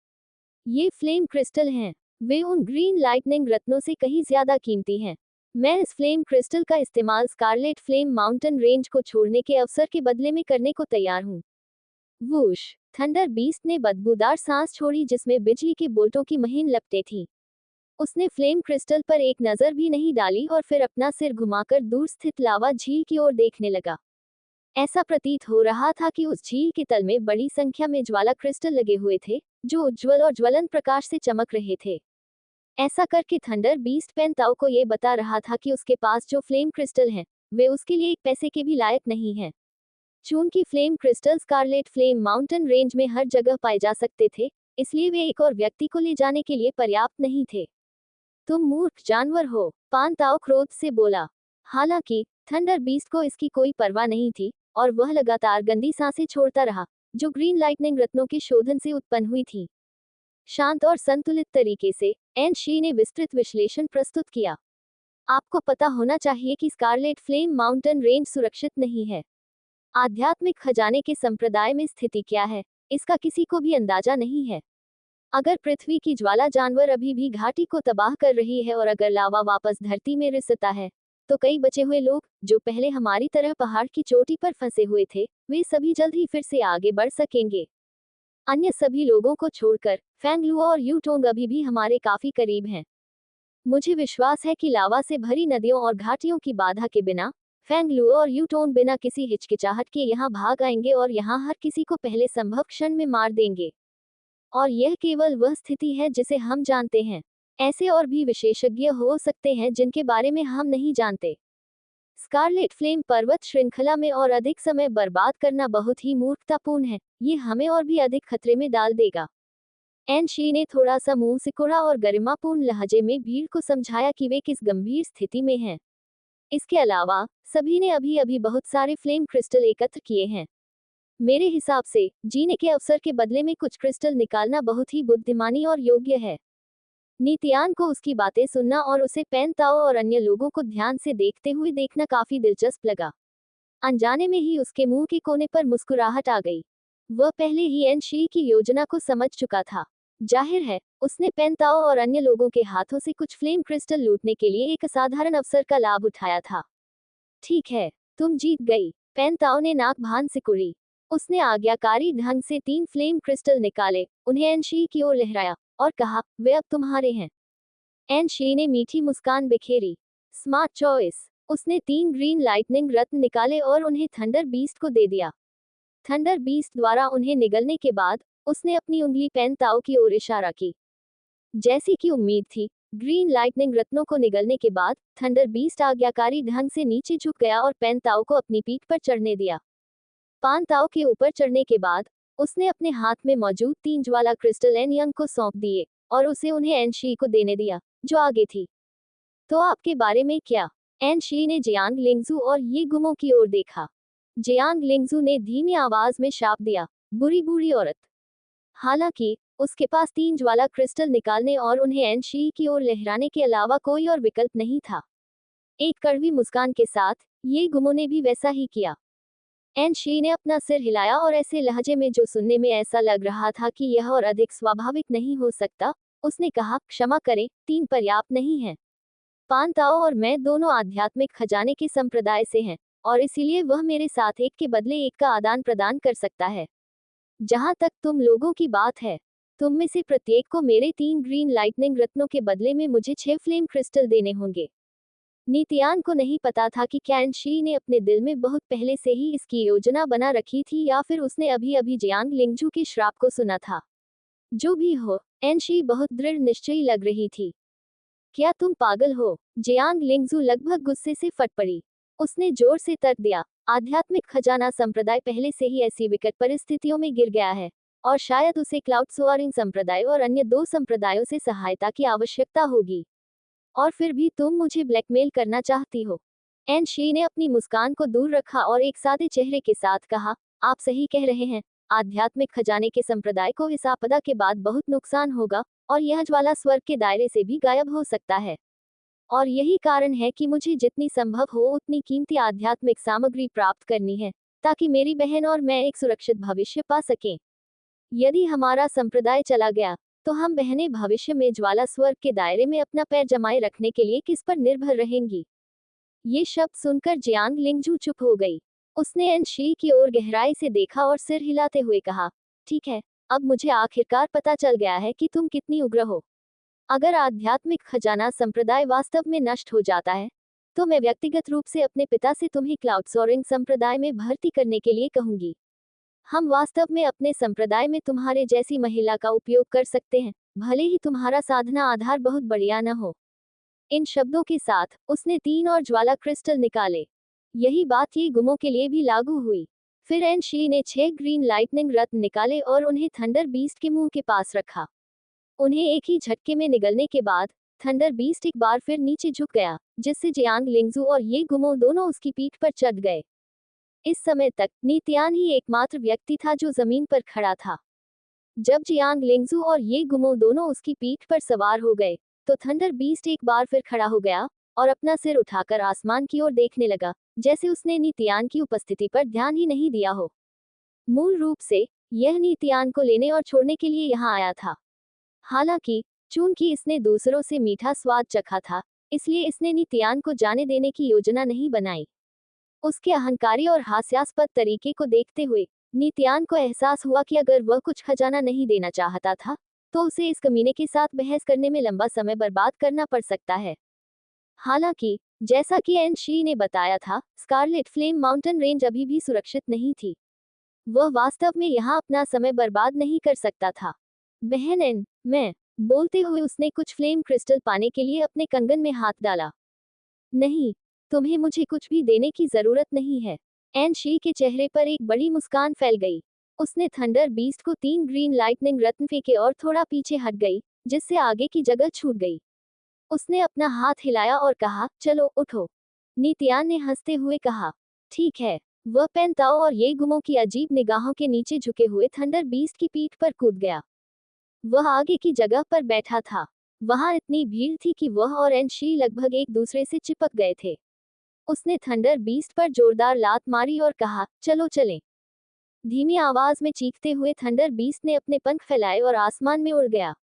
ये फ्लेम क्रिस्टल हैं। वे उन ग्रीन लाइटनिंग रत्नों से कहीं ज्यादा कीमती हैं। मैं इस फ्लेम क्रिस्टल का इस्तेमाल स्कारलेट फ्लेम माउंटेन रेंज को छोड़ने के अवसर के बदले में करने को तैयार हूँ। वूश! थंडर बीस्ट ने बदबूदार सांस छोड़ी जिसमें बिजली के बोल्टों की महीन लपटें थीं। उसने फ्लेम क्रिस्टल पर एक नजर भी नहीं डाली और फिर अपना सिर घुमाकर दूर स्थित लावा झील की ओर देखने लगा। ऐसा प्रतीत हो रहा था कि उस झील के तल में बड़ी संख्या में ज्वाला क्रिस्टल लगे हुए थे, जो उज्ज्वल और ज्वलंत प्रकाश से चमक रहे थे। ऐसा करके थंडर बीस्ट पेन ताओ को ये बता रहा था कि उसके पास जो फ्लेम क्रिस्टल हैं, वे उसके लिए एक पैसे के भी लायक नहीं हैं। चूंकि flame crystal scarlet flame mountain range में हर जगह पाए जा सकते थे, इसलिए वे एक और व्यक्ति को ले जाने के लिए पर्याप्त नहीं थे। तुम मूर्ख जानवर हो, पान ताओ क्रोध से बोला। हालांकि थंडर बीस्ट को इसकी कोई परवाह नहीं थी और वह लगातार गंदी सांसें छोड़ता रहा, जो ग्रीन लाइटनिंग रत्नों के शोधन से उत्पन्न हुई थी। शांत और संतुलित तरीके से एन शी ने विस्तृत विश्लेषण प्रस्तुत किया। आपको पता होना चाहिए कि स्कारलेट फ्लेम माउंटेन रेंज सुरक्षित नहीं है। आध्यात्मिक खजाने के संप्रदाय में स्थिति क्या है, इसका किसी को भी अंदाजा नहीं है। अगर पृथ्वी की ज्वाला जानवर अभी भी घाटी को तबाह कर रही है और अगर लावा वापस धरती में रिसता है, तो कई बचे हुए लोग, जो पहले हमारी तरह पहाड़ की चोटी पर फंसे हुए थे, वे सभी जल्द ही फिर से आगे बढ़ सकेंगे। अन्य सभी लोगों को छोड़कर फैंगलुओ और यूटोंग अभी भी हमारे काफी करीब हैं। मुझे विश्वास है कि लावा से भरी नदियों और घाटियों की बाधा के बिना फैंगलुओ और यूटोंग बिना किसी हिचकिचाहट के यहाँ भाग आएंगे और यहाँ हर किसी को पहले संभव क्षण में मार देंगे। और यह केवल वह स्थिति है जिसे हम जानते हैं। ऐसे और भी विशेषज्ञ हो सकते हैं जिनके बारे में हम नहीं जानते। स्कारलेट फ्लेम पर्वत श्रृंखला में और अधिक समय बर्बाद करना बहुत ही मूर्खतापूर्ण है। ये हमें और भी अधिक खतरे में डाल देगा। एन शी ने थोड़ा सा मुंह सिकुड़ा और गरिमापूर्ण लहजे में भीड़ को समझाया कि वे किस गंभीर स्थिति में हैं। इसके अलावा सभी ने अभी अभी बहुत सारे फ्लेम क्रिस्टल एकत्र किए हैं। मेरे हिसाब से जीने के अवसर के बदले में कुछ क्रिस्टल निकालना बहुत ही बुद्धिमानी और योग्य है। नीतियान को उसकी बातें सुनना और उसे पेन ताओ और अन्य लोगों को ध्यान से देखते हुए देखना काफी दिलचस्प लगा। अनजाने में ही उसके मुंह के कोने पर मुस्कुराहट आ गई। वह पहले ही एन शी की योजना को समझ चुका था। जाहिर है, उसने पेन ताओ और अन्य लोगों के हाथों से कुछ फ्लेम क्रिस्टल लूटने के लिए एक असाधारण अवसर का लाभ उठाया था। ठीक है, तुम जीत गई। पेन ताओ ने नाक भान सिकुड़ी। उसने आज्ञाकारी ढंग से 3 फ्लेम क्रिस्टल निकाले, उन्हें एन शी की ओर लहराया और कहा, वे अब तुम्हारे हैं। एन शी ने मीठी मुस्कान बिखेरी। Smart choice. उसने 3 ग्रीन लाइटनिंग रत्न निकाले और उन्हें थंडर बीस्ट को दे दिया। थंडर बीस्ट द्वारा उन्हें निगलने के बाद उसने अपनी उंगली पेन ताओ की ओर इशारा की। जैसी कि उम्मीद थी, ग्रीन लाइटनिंग रत्नों को निगलने के बाद थंडर बीस्ट आज्ञाकारी ढंग से नीचे झुक गया और पेन ताओ को अपनी पीठ पर चढ़ने दिया। पान ताओ के ऊपर चढ़ने के बाद उसने अपने हाथ में मौजूद 3 ज्वाला क्रिस्टल एन यंग को सौंप दिए और उसे उन्हें एन शी को देने दिया, जो आगे थी। तो आपके बारे में क्या? एन शी ने जियांग लिंगजू और ये गुमों की ओर देखा। जियांग लिंगजू ने धीमी आवाज में शाप दिया, बुरी बूढ़ी औरत। हालांकि उसके पास 3 ज्वाला क्रिस्टल निकालने और उन्हें एन शी की ओर लहराने के अलावा कोई और विकल्प नहीं था। एक कड़वी मुस्कान के साथ ये गुमों ने भी वैसा ही किया। एन शी ने अपना सिर हिलाया और ऐसे लहजे में जो सुनने में ऐसा लग रहा था कि यह और अधिक स्वाभाविक नहीं हो सकता, उसने कहा, क्षमा करें, 3 पर्याप्त नहीं है। पान ताओ और मैं दोनों आध्यात्मिक खजाने के संप्रदाय से हैं और इसीलिए वह मेरे साथ एक के बदले एक का आदान प्रदान कर सकता है। जहां तक तुम लोगों की बात है, तुम में से प्रत्येक को मेरे 3 ग्रीन लाइटनिंग रत्नों के बदले में मुझे 6 फ्लेम क्रिस्टल देने होंगे। नीतियान को नहीं पता था कि कैन शी ने अपने दिल में बहुत पहले से ही इसकी योजना बना रखी थी या फिर उसने अभी अभी जियांग लिंगजू के श्राप को सुना था। जो भी हो, एन शी बहुत दृढ़ निश्चयी लग रही थी। क्या तुम पागल हो? जियांग लिंगजू लगभग गुस्से से फट पड़ी। उसने जोर से तर्क दिया, आध्यात्मिक खजाना संप्रदाय पहले से ही ऐसी विकट परिस्थितियों में गिर गया है और शायद उसे क्लाउड सोअरिंग संप्रदाय और अन्य 2 संप्रदायों से सहायता की आवश्यकता होगी। और फिर भी तुम मुझे ब्लैकमेल करना चाहती हो? एन शी ने अपनी मुस्कान को दूर रखा और एक सादे चेहरे के साथ कहा, आप सही कह रहे हैं। आध्यात्मिक खजाने के संप्रदाय को इस आपदा के बाद बहुत नुकसान होगा और यह ज्वाला स्वर्ग के दायरे से भी गायब हो सकता है। और यही कारण है कि मुझे जितनी संभव हो उतनी कीमती आध्यात्मिक सामग्री प्राप्त करनी है ताकि मेरी बहन और मैं एक सुरक्षित भविष्य पा सकें। यदि हमारा संप्रदाय चला गया तो हम बहनें भविष्य में ज्वाला स्वर्ग के दायरे में अपना पैर जमाए रखने के लिए किस पर निर्भर रहेंगी? ये शब्द सुनकर जियांग लिंगजू चुप हो गई। उसने एन शी की ओर गहराई से देखा और सिर हिलाते हुए कहा, ठीक है, अब मुझे आखिरकार पता चल गया है कि तुम कितनी उग्र हो। अगर आध्यात्मिक खजाना संप्रदाय वास्तव में नष्ट हो जाता है तो मैं व्यक्तिगत रूप से अपने पिता से तुम्हें क्लाउड सोअरिंग संप्रदाय में भर्ती करने के लिए कहूंगी। हम वास्तव में अपने संप्रदाय में तुम्हारे जैसी महिला का उपयोग कर सकते हैं, भले ही तुम्हारा साधना आधार बहुत बढ़िया न हो। इन शब्दों के साथ उसने 3 और ज्वाला क्रिस्टल निकाले। यही बात ये गुमों के लिए भी लागू हुई। फिर एन शी ने 6 ग्रीन लाइटनिंग रत्न निकाले और उन्हें थंडर बीस्ट के मुंह के पास रखा। उन्हें एक ही झटके में निगलने के बाद थंडर बीस्ट एक बार फिर नीचे झुक गया, जिससे जियांग लिंगजू और ये गुमो दोनों उसकी पीठ पर चढ़ गए। इस समय तक नीतियान ही एकमात्र व्यक्ति था जो जमीन पर खड़ा था। जब जियांग लिंगजू और ये गुमो दोनों उसकी पीठ पर सवार हो गए तो थंडर बीस्ट एक बार फिर खड़ा हो गया और अपना सिर उठाकर आसमान की ओर देखने लगा, जैसे उसने नीतियान की उपस्थिति पर ध्यान ही नहीं दिया हो। मूल रूप से यह नीतियान को लेने और छोड़ने के लिए यहाँ आया था। हालांकि चूंकि इसने दूसरों से मीठा स्वाद चखा था, इसलिए इसने नीतियान को जाने देने की योजना नहीं बनाई। उसके अहंकारी और हास्यास्पद तरीके को देखते हुए नीतियान को एहसास हुआ कि अगर वह कुछ खजाना नहीं देना चाहता था तो उसे इस कमीने के साथ बहस करने में लंबा समय बर्बाद करना पड़ सकता है। हालांकि जैसा कि एन शी ने बताया था, स्कारलेट फ्लेम माउंटेन रेंज अभी भी सुरक्षित नहीं थी। वह वास्तव में यहाँ अपना समय बर्बाद नहीं कर सकता था। बहन एन, मैं, बोलते हुए उसने कुछ फ्लेम क्रिस्टल पाने के लिए अपने कंगन में हाथ डाला। नहीं, तुम्हें मुझे कुछ भी देने की जरूरत नहीं है। एन शी के चेहरे पर एक बड़ी मुस्कान फैल गई। उसने थंडर बीस्ट को 3 ग्रीन लाइटनिंग रत्न फेंके और थोड़ा पीछे हट गई, जिससे आगे की जगह छूट गई। उसने अपना हाथ हिलाया और कहा, चलो उठो। नीतियान ने हंसते हुए कहा, ठीक है। वह पेन ताओ और ये गुमों की अजीब निगाहों के नीचे झुके हुए थंडर बीस्ट की पीठ पर कूद गया। वह आगे की जगह पर बैठा था। वहां इतनी भीड़ थी कि वह और एन शी लगभग एक दूसरे से चिपक गए थे। उसने थंडर बीस्ट पर जोरदार लात मारी और कहा, चलो चलें। धीमी आवाज में चीखते हुए थंडर बीस्ट ने अपने पंख फैलाए और आसमान में उड़ गया।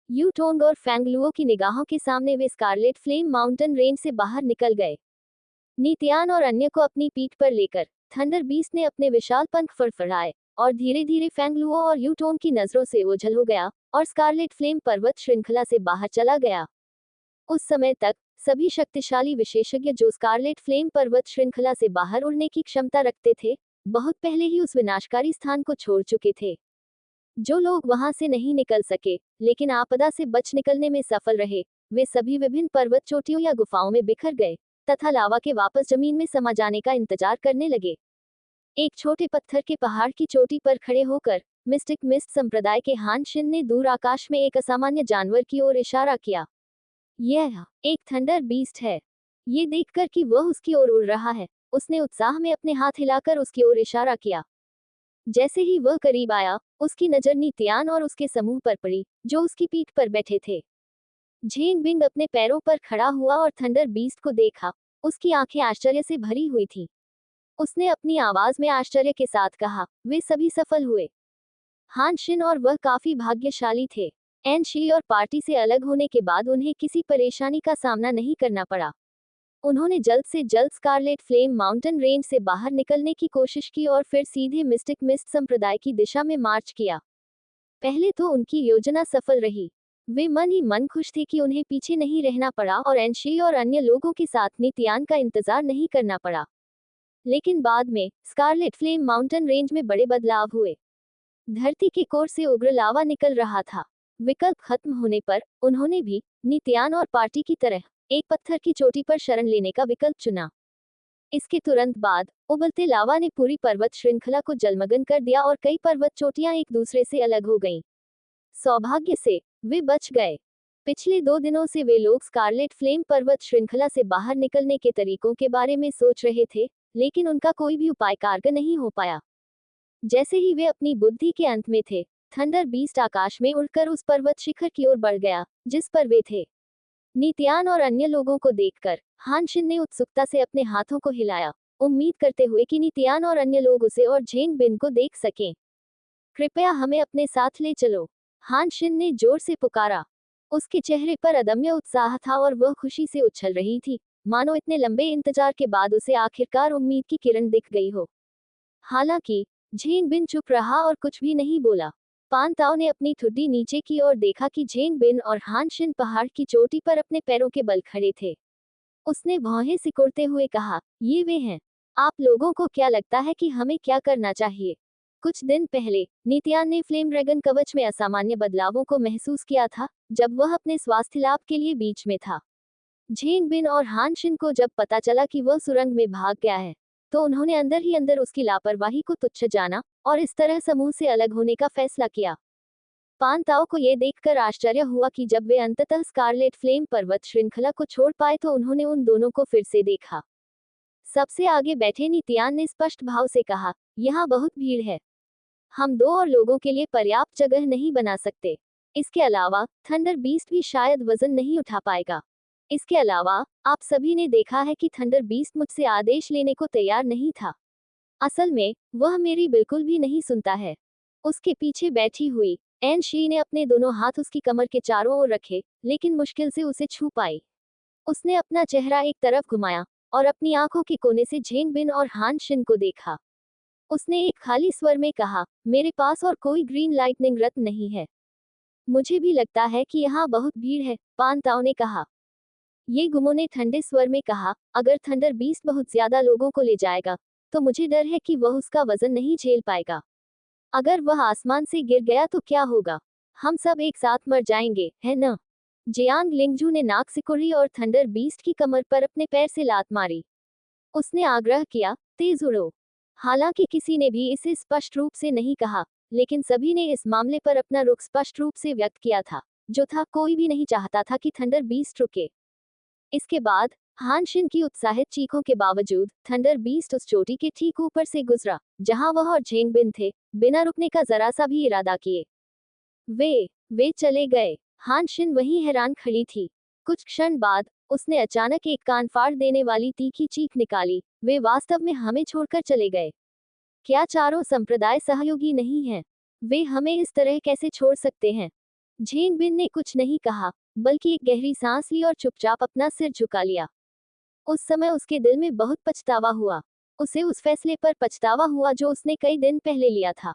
यू टोंग और फैंगलुओ की निगाहों के सामने वे स्कारलेट फ्लेम माउंटेन रेंज से बाहर निकल गए। नीतियान और अन्य को अपनी पीठ पर लेकर थंडर बीस्ट ने अपने विशाल पंख फड़फड़ाए और धीरे धीरे फैंगलुओ और यू टोंग की नजरों से ओझल हो गया और स्कारलेट फ्लेम पर्वत श्रृंखला से बाहर चला गया। उस समय तक सभी शक्तिशाली विशेषज्ञ जो स्कारलेट फ्लेम पर्वत श्रृंखला से बाहर उड़ने की क्षमता रखते थे, बहुत पहले ही उस विनाशकारी स्थान को छोड़ चुके थे। जो लोग वहां से नहीं निकल सके लेकिन आपदा से बच निकलने में सफल रहे, वे सभी विभिन्न पर्वत चोटियों या गुफाओं में बिखर गए तथा लावा के वापस जमीन में समा जाने का इंतजार करने लगे। एक छोटे पत्थर के पहाड़ की चोटी पर खड़े होकर मिस्टिक मिस्ट संप्रदाय के हान शिन ने दूर आकाश में एक असामान्य जानवर की ओर इशारा किया। यह एक थंडर बीस्ट है। ये देखकर कि वह उसकी ओर उड़ रहा है, उसने उत्साह में अपने हाथ हिलाकर उसकी ओर इशारा किया। जैसे ही वह करीब आया, उसकी नजर नीतियान और उसके समूह पर पड़ी, जो उसकी पीठ पर बैठे थे। झेंग बिंग अपने पैरों पर खड़ा हुआ और थंडर बीस्ट को देखा। उसकी आंखें आश्चर्य से भरी हुई थी। उसने अपनी आवाज में आश्चर्य के साथ कहा, वे सभी सफल हुए। हान शिन और वह काफी भाग्यशाली थे। एन शी और पार्टी से अलग होने के बाद उन्हें किसी परेशानी का सामना नहीं करना पड़ा। उन्होंने जल्द से जल्द स्कारलेट फ्लेम माउंटेन रेंज से बाहर निकलने की कोशिश की और फिर सीधे मिस्टिक मिस्ट संप्रदाय की दिशा में मार्च किया। पहले तो उनकी योजना सफल रही। वे मन ही मन खुश थे कि उन्हें पीछे नहीं रहना पड़ा और एनशी और अन्य लोगों के साथ नितियान का इंतजार नहीं करना पड़ा। लेकिन बाद में स्कारलेट फ्लेम माउंटेन रेंज में बड़े बदलाव हुए। धरती के कोर से उग्र लावा निकल रहा था। विकल्प खत्म होने पर उन्होंने भी नितियान और पार्टी की तरह एक पत्थर की चोटी पर शरण लेने का विकल्प चुना। इसके तुरंत बाद उबलते लावा ने पूरी पर्वत श्रृंखला को जलमग्न कर दिया और कई पर्वत चोटियां एक दूसरे से अलग हो गईं। सौभाग्य से वे बच गए। पिछले 2 दिनों से वे लोग स्कारलेट फ्लेम पर्वत श्रृंखला से बाहर निकलने के तरीकों के बारे में सोच रहे थे, लेकिन उनका कोई भी उपाय कारगर नहीं हो पाया। जैसे ही वे अपनी बुद्धि के अंत में थे, थंडर बीस्ट आकाश में उड़कर उस पर्वत शिखर की ओर बढ़ गया जिस पर वे थे। नितियान और अन्य लोगों को देखकर हानशिन ने उत्सुकता से अपने हाथों को हिलाया, उम्मीद करते हुए कि नितियान और अन्य लोग उसे और झेंग बिन को देख सकें। कृपया हमें अपने साथ ले चलो, हानशिन ने जोर से पुकारा। उसके चेहरे पर अदम्य उत्साह था और वह खुशी से उछल रही थी, मानो इतने लंबे इंतजार के बाद उसे आखिरकार उम्मीद की किरण दिख गई हो। हालांकि झेंग बिन चुप रहा और कुछ भी नहीं बोला। पान ताओ ने अपनी ठुड्डी नीचे की और देखा कि झेंग बिन और हानशिन पहाड़ की चोटी पर अपने पैरों के बल खड़े थे। उसने भौहें सिकुड़ते हुए कहा, ये वे हैं। आप लोगों को क्या लगता है कि हमें क्या करना चाहिए? कुछ दिन पहले नितियान ने फ्लेम ड्रैगन कवच में असामान्य बदलावों को महसूस किया था, जब वह अपने स्वास्थ्य लाभ के लिए बीच में था। झेंग बिन और हानशिन को जब पता चला कि वह सुरंग में भाग गया है, तो उन्होंने अंदर ही अंदर उसकी लापरवाही को तुच्छ जाना और इस तरह समूह से अलग होने का फैसला किया। पान ताओ को यह देखकर आश्चर्य हुआ कि जब वे अंततः स्कारलेट फ्लेम पर्वत श्रृंखला को छोड़ पाए तो उन्होंने उन दोनों को फिर से देखा। सबसे आगे बैठे नितियान ने स्पष्ट भाव से कहा, यहाँ बहुत भीड़ है। हम 2 और लोगों के लिए पर्याप्त जगह नहीं बना सकते। इसके अलावा थंडर बीस्ट भी शायद वजन नहीं उठा पाएगा। इसके अलावा आप सभी ने देखा है कि थंडर बीस्ट मुझसे आदेश लेने को तैयार नहीं था। असल में वह मेरी बिल्कुल भी नहीं सुनता है। उसके पीछे बैठी हुई एन शी ने अपने दोनों हाथ उसकी कमर के चारों ओर रखे, लेकिन मुश्किल से उसे छू पाई। उसने अपना चेहरा एक तरफ घुमाया और अपनी आंखों के कोने से झेंग बिन और हान शिन को देखा। उसने एक खाली स्वर में कहा, मेरे पास और कोई ग्रीन लाइटनिंग रत्न नहीं है। मुझे भी लगता है कि यहाँ बहुत भीड़ है, पान ताओ ने कहा। ये गुमो ने ठंडे स्वर में कहा, अगर थंडर बीस्ट बहुत ज्यादा लोगों को ले जाएगा, तो मुझे डर है कि वह उसका वजन नहीं झेल पाएगा। अगर वह आसमान से गिर गया तो क्या होगा? हम सब एक साथ मर जाएंगे, है न? जियांग लिंगजू ने नाक सिकुड़ी और थंडर बीस्ट की कमर पर अपने पैर से लात मारी। उसने आग्रह किया, तेज उड़ो। हालांकि किसी ने भी इसे स्पष्ट रूप से नहीं कहा, लेकिन सभी ने इस मामले पर अपना रुख स्पष्ट रूप से व्यक्त किया था, जो था कोई भी नहीं चाहता था कि थंडर बीस्ट रुके। इसके बाद हानशिन की उत्साहित चीखों के बावजूद थंडर बीस्ट उस चोटी के ठीक ऊपर से गुजरा, जहां वह और झेंग बिन थे, बिना रुकने का जरा सा भी इरादा किए। वे चले गए। हानशिन वहीं हैरान खड़ी थी। कुछ क्षण बाद उसने अचानक एक कान फाड़ देने वाली तीखी चीख निकाली, वे वास्तव में हमें छोड़कर चले गए। क्या चारों संप्रदाय सहयोगी नहीं हैं? वे हमें इस तरह कैसे छोड़ सकते हैं? झेंग बिन ने कुछ नहीं कहा, बल्कि एक गहरी सांस ली और चुपचाप अपना सिर झुका लिया। उस समय उसके दिल में बहुत पछतावा हुआ। उसे उस फैसले पर पछतावा हुआ जो उसने कई दिन पहले लिया था।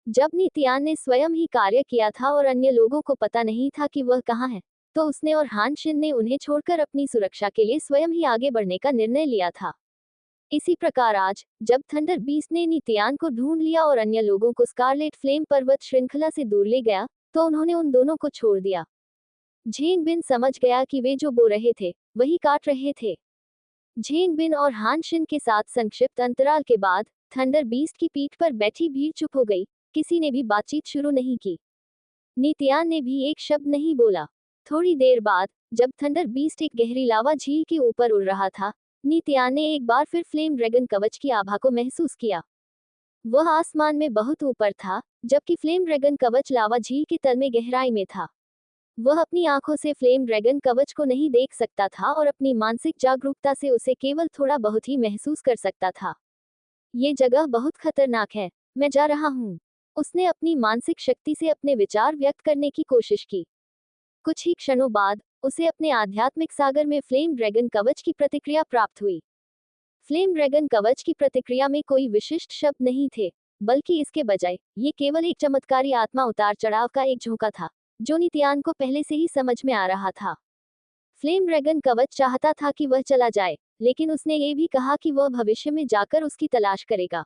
जब नितियान ने स्वयं ही कार्य किया था और अन्य लोगों को पता नहीं था कि वह कहाँ है, तो उसने और हानशिन ने उन्हें छोड़कर अपनी सुरक्षा के लिए स्वयं ही आगे बढ़ने का निर्णय लिया था। इसी प्रकार आज, जब थंडर बीस्ट ने नितियान को ढूंढ लिया और अन्य लोगों को स्कारलेट फ्लेम पर्वत श्रृंखला से दूर ले गया, तो उन्होंने उन दोनों को छोड़ दिया। झेंग बिन समझ गया कि वे जो बो रहे थे, वही काट रहे थे। झेंग बिन और हानशिन के साथ संक्षिप्त अंतराल के बाद थंडर बीस्ट की पीठ पर बैठी भीड़ चुप हो गई, किसी ने भी बातचीत शुरू नहीं की। नितियान ने भी एक शब्द नहीं बोला। थोड़ी देर बाद, जब थंडर बीस्ट एक गहरी लावा झील के ऊपर उड़ रहा था, नितियान ने एक बार फिर फ्लेम ड्रैगन कवच की आभा को महसूस किया। वह आसमान में बहुत ऊपर था, जबकि फ्लेम ड्रैगन कवच लावा झील के तल में गहराई में था। वह अपनी आंखों से फ्लेम ड्रैगन कवच को नहीं देख सकता था और अपनी मानसिक जागरूकता से उसे केवल थोड़ा बहुत ही महसूस कर सकता था। ये जगह बहुत खतरनाक है, मैं जा रहा हूँ। उसने अपनी मानसिक शक्ति से अपने विचार व्यक्त करने की कोशिश की। कुछ ही क्षणों बाद उसे अपने आध्यात्मिक सागर में फ्लेम ड्रैगन कवच की प्रतिक्रिया प्राप्त हुई। फ्लेम ड्रैगन कवच की प्रतिक्रिया में कोई विशिष्ट शब्द नहीं थे, बल्कि इसके बजाय ये केवल एक चमत्कारी आत्मा उतार चढ़ाव का एक झोंका था, जो नितियान को पहले से ही समझ में आ रहा था। फ्लेम ड्रैगन कवच चाहता था कि वह चला जाए, लेकिन उसने ये भी कहा कि वह भविष्य में जाकर उसकी तलाश करेगा।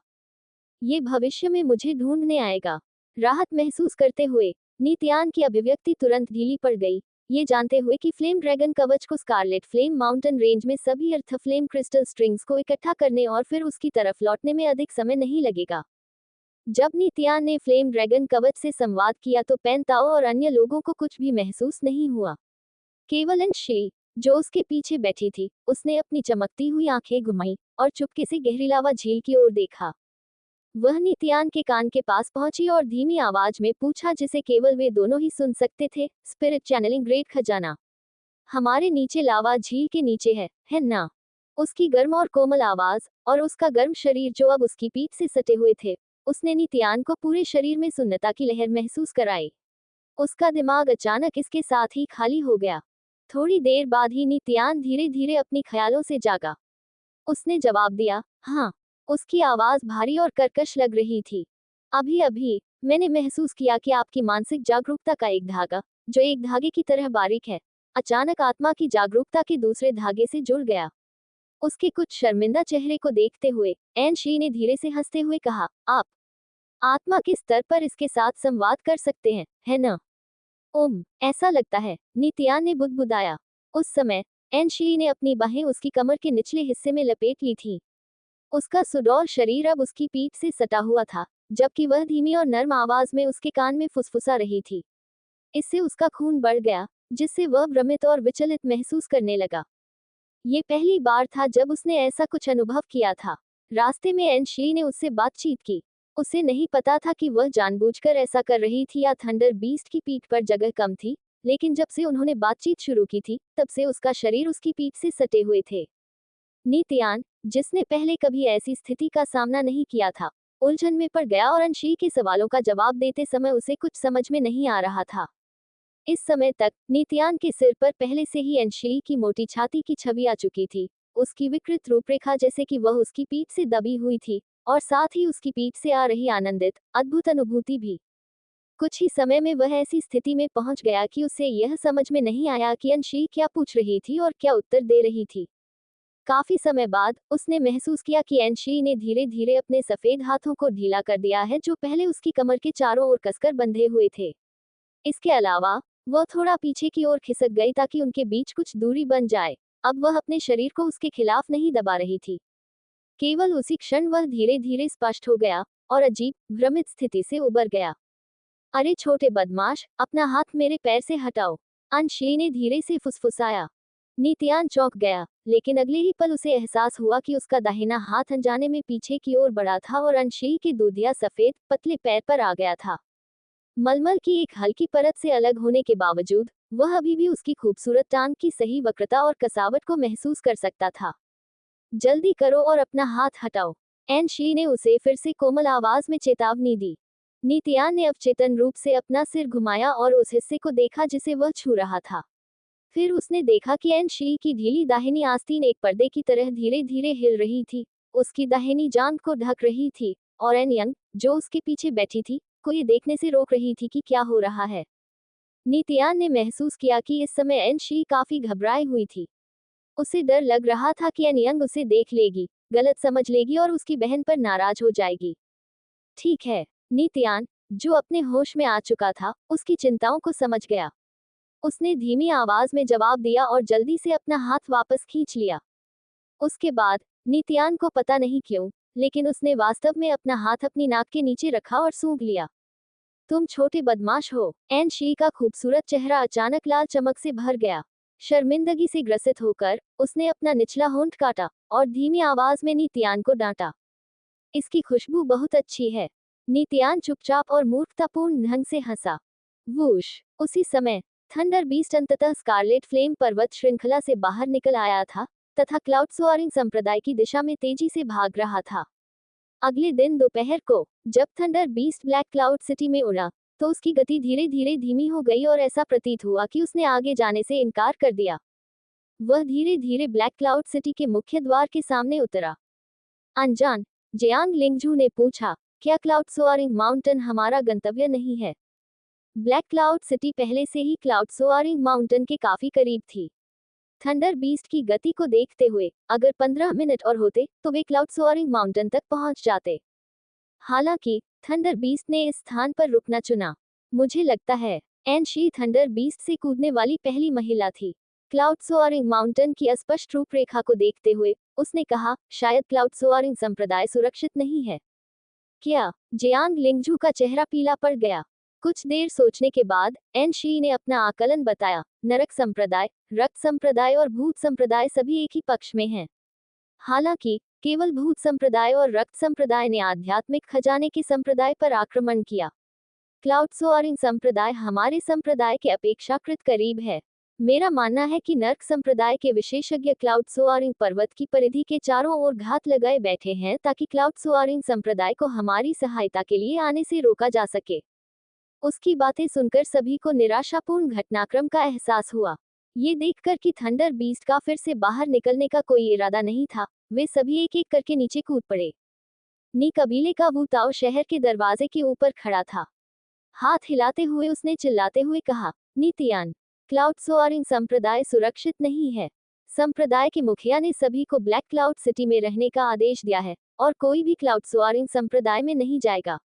ये भविष्य में मुझे ढूंढने आएगा। राहत महसूस करते हुए नितियान की अभिव्यक्ति तुरंत ढीली पड़ गई, ये जानते हुए कि फ्लेम ड्रैगन कवच को स्कारलेट फ्लेम माउंटेन रेंज में सभी अर्थ फ्लेम क्रिस्टल स्ट्रिंग्स को इकट्ठा करने और फिर उसकी तरफ लौटने में अधिक समय नहीं लगेगा। जब नितियान ने फ्लेम ड्रैगन कवच से संवाद किया तो पेंताओ और अन्य लोगों को कुछ भी महसूस नहीं हुआ। केवल एनशी, जो उसके पीछे बैठी थी, उसने अपनी चमकती हुई आंखें घुमाई और चुपके से गहरी लावा झील की ओर देखा। वह नितियान के कान के पास पहुंची और धीमी आवाज में पूछा, जिसे केवल वे दोनों ही सुन सकते थे, स्पिरिट चैनलिंग ग्रेट खजाना हमारे नीचे लावा झील के नीचे है ना? उसकी गर्म और कोमल आवाज और उसका गर्म शरीर जो अब उसकी पीठ से सटे हुए थे, उसने नितियान को पूरे शरीर में सुन्नता की लहर महसूस कराई। उसका दिमाग अचानक इसके साथ ही खाली हो गया। थोड़ी देर बाद ही नितियान धीरे धीरे अपनी ख्यालों से जागा। उसने जवाब दिया, हाँ। उसकी आवाज भारी और कर्कश लग रही थी। अभी अभी मैंने महसूस किया कि आपकी मानसिक जागरूकता का एक धागा, जो एक धागे की तरह बारीक है, अचानक आत्मा की जागरूकता के दूसरे धागे से जुड़ गया। उसके कुछ शर्मिंदा चेहरे को देखते हुए एन शी ने धीरे से हंसते हुए कहा, आप आत्मा के स्तर पर इसके साथ संवाद कर सकते हैं, है ना? ऐसा लगता है, नितियान ने बुदबुदाया। उस समय एन शी ने अपनी बाहें उसकी कमर के निचले हिस्से में लपेट ली थीं। उसका सुडौल शरीर अब उसकी पीठ से सटा हुआ था, जबकि वह धीमी और नर्म आवाज में उसके कान में फुसफुसा रही थी। इससे उसका खून बढ़ गया, जिससे वह भ्रमित और विचलित महसूस करने लगा। ये पहली बार था जब उसने ऐसा कुछ अनुभव किया था। रास्ते में एन शी ने उससे बातचीत की। उसे नहीं पता था कि वह जानबूझकर ऐसा कर रही थी या थंडर बीस्ट की पीठ पर जगह कम थी, लेकिन जब से उन्होंने बातचीत शुरू की थी, तब से उसका शरीर उसकी पीठ से सटे हुए थे। नितियान, जिसने पहले कभी ऐसी स्थिति का सामना नहीं किया था, उलझन में पड़ गया और अंशी के सवालों का जवाब देते समय उसे कुछ समझ में नहीं आ रहा था। इस समय तक नितियान के सिर पर पहले से ही अंशी की मोटी छाती की छवि आ चुकी थी, उसकी विकृत रूपरेखा जैसे कि वह उसकी पीठ से दबी हुई थी, और साथ ही उसकी पीठ से आ रही आनंदित, अद्भुत अनुभूति भी। कुछ ही समय में वह ऐसी स्थिति में पहुंच गया कि उसे यह समझ में नहीं आया कि अंशी क्या पूछ रही थी और क्या उत्तर दे रही थी। काफी समय बाद उसने महसूस किया कि एनशी ने धीरे धीरे अपने सफेद हाथों को ढीला कर दिया है, जो पहले उसकी कमर के चारों ओर कसकर बंधे हुए थे। इसके अलावा वह थोड़ा पीछे की ओर खिसक गई ताकि उनके बीच कुछ दूरी बन जाए। अब वह अपने शरीर को उसके खिलाफ नहीं दबा रही थी। केवल उसी क्षण वह धीरे धीरे स्पष्ट हो गया और अजीब, भ्रमित स्थिति से उबर गया। अरे छोटे बदमाश, अपना हाथ मेरे पैर से हटाओ, अंशी ने धीरे से फुसफुसाया। नितियान चौंक गया, लेकिन अगले ही पल उसे एहसास हुआ कि उसका दाहिना हाथ अनजाने में पीछे की ओर बढ़ा था और अंशी के दूधिया सफेद, पतले पैर पर आ गया था। मलमल की एक हल्की परत से अलग होने के बावजूद वह अभी भी उसकी खूबसूरत टांग की सही वक्रता और कसावट को महसूस कर सकता था। जल्दी करो और अपना हाथ हटाओ, एन शी ने उसे फिर से कोमल आवाज में चेतावनी दी। नितियान ने अवचेतन रूप से अपना सिर घुमाया और उस हिस्से को देखा जिसे वह छू रहा था। फिर उसने देखा कि एन शी की ढीली दाहिनी आस्तीन एक पर्दे की तरह धीरे धीरे हिल रही थी, उसकी दाहिनी जांघ को ढक रही थी, और एन यंग, जो उसके पीछे बैठी थी, को ये देखने से रोक रही थी कि क्या हो रहा है। नितियान ने महसूस किया कि इस समय एन शी काफी घबराई हुई थी। उसे डर लग रहा था कि एन यंग उसे देख लेगी, गलत समझ लेगी और उसकी बहन पर नाराज हो जाएगी। ठीक है, नितियान, जो अपने होश में आ चुका था, उसकी चिंताओं को समझ गया। उसने धीमी आवाज में जवाब दिया और जल्दी से अपना हाथ वापस खींच लिया। उसके बाद नितियान को पता नहीं क्यों, लेकिन उसने वास्तव में अपना हाथ अपनी नाक के नीचे रखा और सूंघ लिया। तुम छोटे बदमाश हो, एन शी का खूबसूरत चेहरा अचानक लाल चमक से भर गया। शर्मिंदगी से ग्रसित होकर उसने अपना निचला होंठ काटा और धीमी आवाज में नितियान को डांटा। इसकी खुशबू बहुत अच्छी है। नितियान चुपचाप और मूर्खतापूर्ण ढंग से हंसा। वूश! उसी समय थंडर बीस्ट अंततः स्कारलेट फ्लेम पर्वत श्रृंखला से बाहर निकल आया था तथा क्लाउड सोअरिंग संप्रदाय की दिशा में तेजी से भाग रहा था। अगले दिन दोपहर को जब thunder beast black cloud city में उड़ा, तो उसकी गति धीरे धीरे धीमी हो गई और ऐसा प्रतीत हुआ कि उसने आगे जाने से इनकार कर दिया। वह धीरे धीरे ब्लैक क्लाउड सिटी के मुख्य द्वार के सामने उतरा। अनजान जियांग लिंगजू ने पूछा, क्या क्लाउड सोअरिंग माउंटेन हमारा गंतव्य नहीं है? ब्लैक क्लाउड सिटी पहले से ही क्लाउड सोआरिंग माउंटेन के काफी करीब थी। थंडर बीस्ट की गति को देखते हुए अगर 15 मिनट और होते तो वे क्लाउड सोआरिंग माउंटेन तक पहुंच जाते। हालांकि थंडर बीस्ट ने इस स्थान पर रुकना चुना। मुझे लगता है एन शी थंडर बीस्ट से कूदने वाली पहली महिला थी। क्लाउड सोआरिंग माउंटेन की अस्पष्ट रूपरेखा को देखते हुए उसने कहा, शायद क्लाउड सोआरिंग संप्रदाय सुरक्षित नहीं है। क्या? जियांग लिंगजू का चेहरा पीला पड़ गया। कुछ देर सोचने के बाद एन शी ने अपना आकलन बताया, नरक संप्रदाय, रक्त संप्रदाय और भूत संप्रदाय सभी एक ही पक्ष में हैं। हालांकि केवल भूत संप्रदाय और रक्त संप्रदाय ने आध्यात्मिक खजाने के संप्रदाय पर आक्रमण किया। क्लाउड सोआरिंग संप्रदाय हमारे संप्रदाय के अपेक्षाकृत करीब है। मेरा मानना है कि नर्क संप्रदाय के विशेषज्ञ क्लाउड सोआरिंग पर्वत की परिधि के चारों ओर घात लगाए बैठे हैं ताकि क्लाउड सोआरिंग संप्रदाय को हमारी सहायता के लिए आने से रोका जा सके। उसकी बातें सुनकर सभी को निराशापूर्ण घटनाक्रम का एहसास हुआ। ये देखकर कि थंडर बीस्ट का फिर से बाहर निकलने का कोई इरादा नहीं था, वे सभी एक एक करके नीचे कूद पड़े। नी कबीले का वू ताओ शहर के दरवाजे के ऊपर खड़ा था। हाथ हिलाते हुए उसने चिल्लाते हुए कहा, नी तियान, क्लाउड सोआरिंग संप्रदाय सुरक्षित नहीं है। संप्रदाय के मुखिया ने सभी को ब्लैक क्लाउड सिटी में रहने का आदेश दिया है और कोई भी क्लाउड सोआरिंग संप्रदाय में नहीं जाएगा।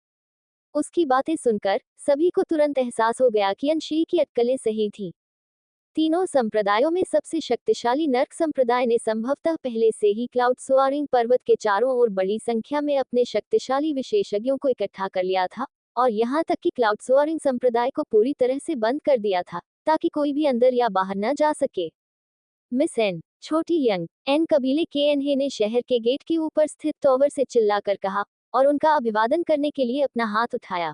उसकी बातें सुनकर सभी को तुरंत एहसास हो गया कि अनशी की अटकलें सही थीं। तीनों संप्रदायों में सबसे शक्तिशाली नर्क संप्रदाय ने संभवतः पहले से ही क्लाउड सोआरिंग पर्वत के चारों ओर बड़ी संख्या में अपने शक्तिशाली विशेषज्ञों को इकट्ठा कर लिया था और यहाँ तक कि क्लाउड सोआरिंग संप्रदाय को पूरी तरह से बंद कर दिया था ताकि कोई भी अंदर या बाहर न जा सके। मिस एन, छोटी यंग एन कबीले के एनहे ने शहर के गेट के ऊपर स्थित टॉवर से चिल्लाकर कहा और उनका अभिवादन करने के लिए अपना हाथ उठाया।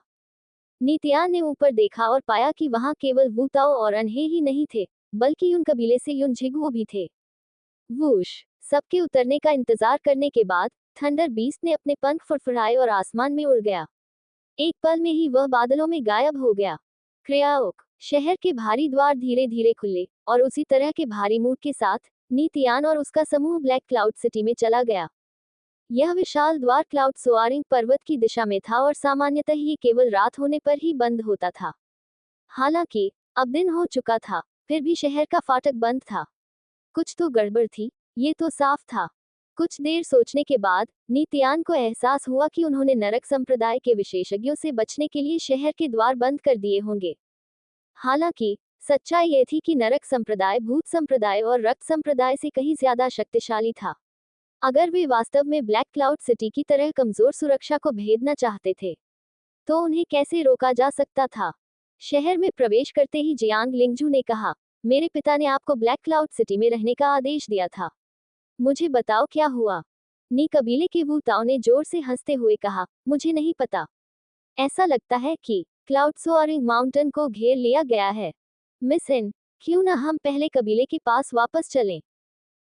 नीतियान ने ऊपर देखा और पाया कि वहां केवल वू ताओ और अनहे ही नहीं थे, बल्कि उन कबीले से युन झिगुओ भी थे। वूश, सबके उतरने का इंतजार करने के बाद थंडर बीस्ट ने अपने पंख फड़फड़ाए और आसमान में उड़ गया। एक पल में ही वह बादलों में गायब हो गया। क्रियाओक, शहर के भारी द्वार धीरे धीरे खुले और उसी तरह के भारी मूड के साथ नीतियान और उसका समूह ब्लैक क्लाउड सिटी में चला गया। यह विशाल द्वार क्लाउड सोआरिंग पर्वत की दिशा में था और सामान्यतः ये केवल रात होने पर ही बंद होता था। हालांकि अब दिन हो चुका था, फिर भी शहर का फाटक बंद था। कुछ तो गड़बड़ थी, ये तो साफ था। कुछ देर सोचने के बाद नीतियान को एहसास हुआ कि उन्होंने नरक संप्रदाय के विशेषज्ञों से बचने के लिए शहर के द्वार बंद कर दिए होंगे। हालांकि सच्चाई ये थी कि नरक संप्रदाय भूत संप्रदाय और रक्त संप्रदाय से कहीं ज्यादा शक्तिशाली था। अगर वे वास्तव में ब्लैक क्लाउड सिटी की तरह कमजोर सुरक्षा को भेदना चाहते थे तो उन्हें कैसे रोका जा सकता था। शहर में प्रवेश करते ही जियांग लिंगजू ने कहा, मेरे पिता ने आपको ब्लैक क्लाउड सिटी में रहने का आदेश दिया था। मुझे बताओ क्या हुआ। नी कबीले के वू ताओ ने जोर से हंसते हुए कहा, मुझे नहीं पता। ऐसा लगता है कि क्लाउड सोआरिंग माउंटेन को घेर लिया गया है। मिस एन, क्यों न हम पहले कबीले के पास वापस चलें?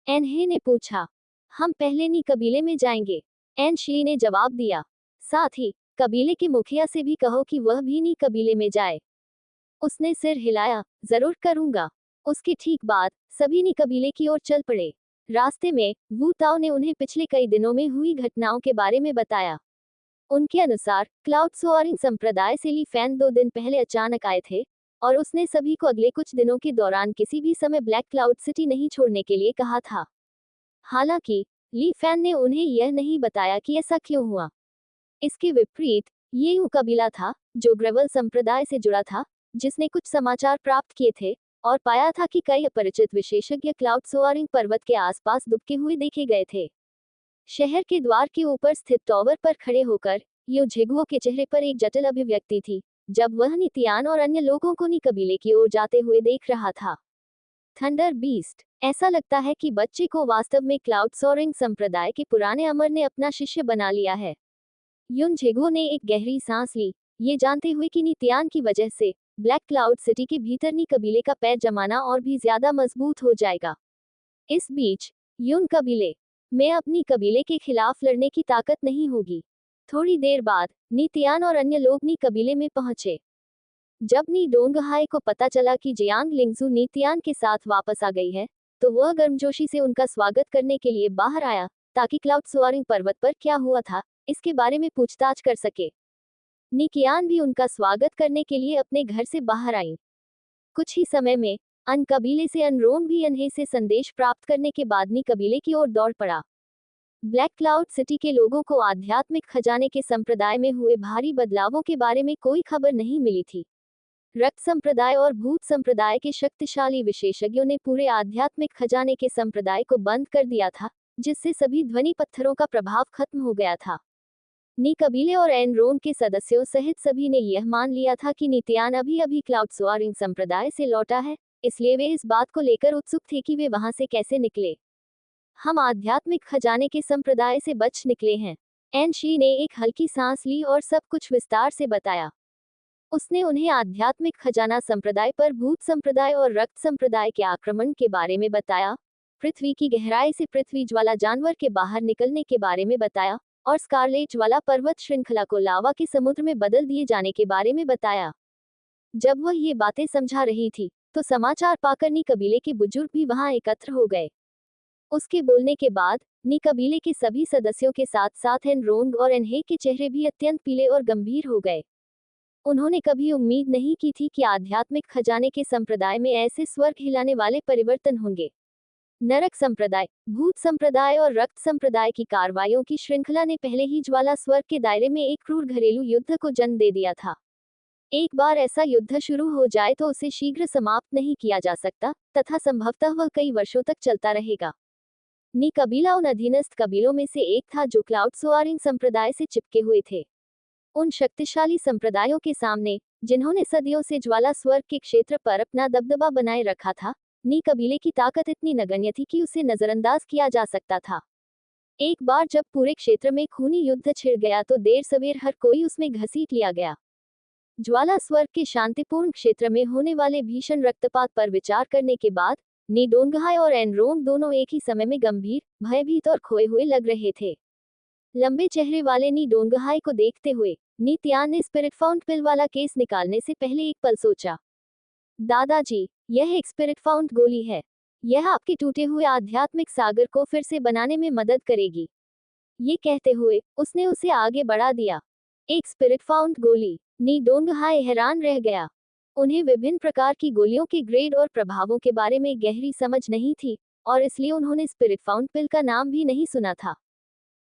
एनहे ने पूछा। हम पहले नी कबीले में जाएंगे, एन शी ने जवाब दिया। साथ ही कबीले के मुखिया से भी कहो कि वह भी नी कबीले में जाए। उसने सिर हिलाया, जरूर करूंगा। उसके ठीक बाद सभी नी कबीले की ओर चल पड़े। रास्ते में वू ताओ ने उन्हें पिछले कई दिनों में हुई घटनाओं के बारे में बताया। उनके अनुसार क्लाउड सोआरिंग संप्रदाय से ली फैन 2 दिन पहले अचानक आए थे और उसने सभी को अगले कुछ दिनों के दौरान किसी भी समय ब्लैक क्लाउड सिटी नहीं छोड़ने के लिए कहा था। हालांकि ली फैन ने उन्हें यह नहीं बताया कि ऐसा क्यों हुआ। इसके विपरीत ये ऊ कबीला था जो ग्रेवल संप्रदाय से जुड़ा था, जिसने कुछ समाचार प्राप्त किए थे और पाया था कि कई अपरिचित विशेषज्ञ क्लाउड सोआरिंग पर्वत के आसपास दुबके हुए देखे गए थे। शहर के द्वार के ऊपर स्थित टॉवर पर खड़े होकर यू झिगुओ के चेहरे पर एक जटिल अभिव्यक्ति थी जब वह नीतियान और अन्य लोगों को नी कबीले की ओर जाते हुए देख रहा था। थंडर बीस्ट, ऐसा लगता है कि बच्चे को वास्तव में क्लाउड सोआरिंग संप्रदाय के पुराने अमर ने अपना शिष्य बना लिया है। युन झिगुओ ने एक गहरी सांस ली, ये जानते हुए कि नीतियान की वजह से ब्लैक क्लाउड सिटी के भीतर नी कबीले का पैर जमाना और भी ज्यादा मजबूत हो जाएगा। इस बीच युन कबीले में अपनी कबीले के खिलाफ लड़ने की ताकत नहीं होगी। थोड़ी देर बाद नीतियान और अन्य लोग नी कबीले में पहुंचे। जब नी डोंगहाई को पता चला कि जियांग लिंगजू नीतियान के साथ वापस आ गई है तो वह गर्मजोशी से उनका स्वागत करने के लिए बाहर आया ताकि क्लाउड सोआरिंग पर्वत पर क्या हुआ था इसके बारे में पूछताछ कर सके। निकियान भी उनका स्वागत करने के लिए अपने घर से बाहर आई। कुछ ही समय में अन कबीले से अनरोंग भी अनहे से संदेश प्राप्त करने के बाद नी कबीले की ओर दौड़ पड़ा। ब्लैक क्लाउड सिटी के लोगों को आध्यात्मिक खजाने के संप्रदाय में हुए भारी बदलावों के बारे में कोई खबर नहीं मिली थी। रक्त संप्रदाय और भूत संप्रदाय के शक्तिशाली विशेषज्ञों ने पूरे आध्यात्मिक खजाने के संप्रदाय को बंद कर दिया था, जिससे सभी ध्वनि पत्थरों का प्रभाव खत्म हो गया था। नी कबीले और एनरोन के सदस्यों सहित सभी ने यह मान लिया था कि नितियान अभी अभी क्लाउड सोआरिंग संप्रदाय से लौटा है, इसलिए वे इस बात को लेकर उत्सुक थे कि वे वहां से कैसे निकले। हम आध्यात्मिक खजाने के संप्रदाय से बच निकले हैं। एन शी ने एक हल्की सांस ली और सब कुछ विस्तार से बताया। उसने उन्हें आध्यात्मिक खजाना संप्रदाय पर भूत संप्रदाय और रक्त संप्रदाय के आक्रमण के बारे में बताया, पृथ्वी की गहराई से पृथ्वी ज्वाला जानवर के बाहर निकलने के बारे में बताया, और स्कारलेट ज्वाला पर्वत श्रृंखला को लावा के समुद्र में बदल दिए जाने के बारे में बताया। जब वह ये बातें समझा रही थी, तो समाचार पाकर नी कबीले के बुजुर्ग भी वहां एकत्र हो गए। उसके बोलने के बाद नी कबीले के सभी सदस्यों के साथ साथ एनरोंग और एनहे के चेहरे भी अत्यंत पीले और गंभीर हो गए। उन्होंने कभी उम्मीद नहीं की थी कि आध्यात्मिक खजाने के संप्रदाय में ऐसे स्वर्ग हिलाने वाले परिवर्तन होंगे। नरक संप्रदाय, भूत संप्रदाय और रक्त संप्रदाय की कार्रवाइयों की श्रृंखला ने पहले ही ज्वाला स्वर्ग के दायरे में एक क्रूर घरेलू युद्ध को जन्म दे दिया था। एक बार ऐसा युद्ध शुरू हो जाए तो उसे शीघ्र समाप्त नहीं किया जा सकता, तथा संभवतः वह कई वर्षों तक चलता रहेगा। नी कबीला उन अधीनस्थ कबीलों में से एक था जो क्लाउड सोआरिंग संप्रदाय से चिपके हुए थे। उन शक्तिशाली संप्रदायों के सामने, जिन्होंने सदियों से ज्वाला स्वर्ग के क्षेत्र पर अपना दबदबा बनाए रखा था, नी कबीले की ताकत इतनी नगण्य थी कि उसे नजरअंदाज किया जा सकता था। एक बार जब पूरे क्षेत्र में खूनी युद्ध छिड़ गया तो देर सवेर हर कोई उसमें घसीट लिया गया। ज्वाला स्वर्ग के शांतिपूर्ण क्षेत्र में होने वाले भीषण रक्तपात पर विचार करने के बाद नी डोंगहाई और एनरोंग दोनों एक ही समय में गंभीर, भयभीत और खोए हुए लग रहे थे। लंबे चेहरे वाले नी डोंगहाई को देखते हुए नी तियान ने स्पिरिट फाउंड पिल वाला केस निकालने से पहले एक पल सोचा। दादाजी, यह एक स्पिरिट फाउंड गोली है। यह आपके टूटे हुए आध्यात्मिक सागर को फिर से बनाने में मदद करेगी। ये कहते हुए उसने उसे आगे बढ़ा दिया। एक स्पिरिट फाउंड गोली। नी डोंगहाई हैरान रह गया। उन्हें विभिन्न प्रकार की गोलियों के ग्रेड और प्रभावों के बारे में गहरी समझ नहीं थी, और इसलिए उन्होंने स्पिरिट फाउंड पिल का नाम भी नहीं सुना था।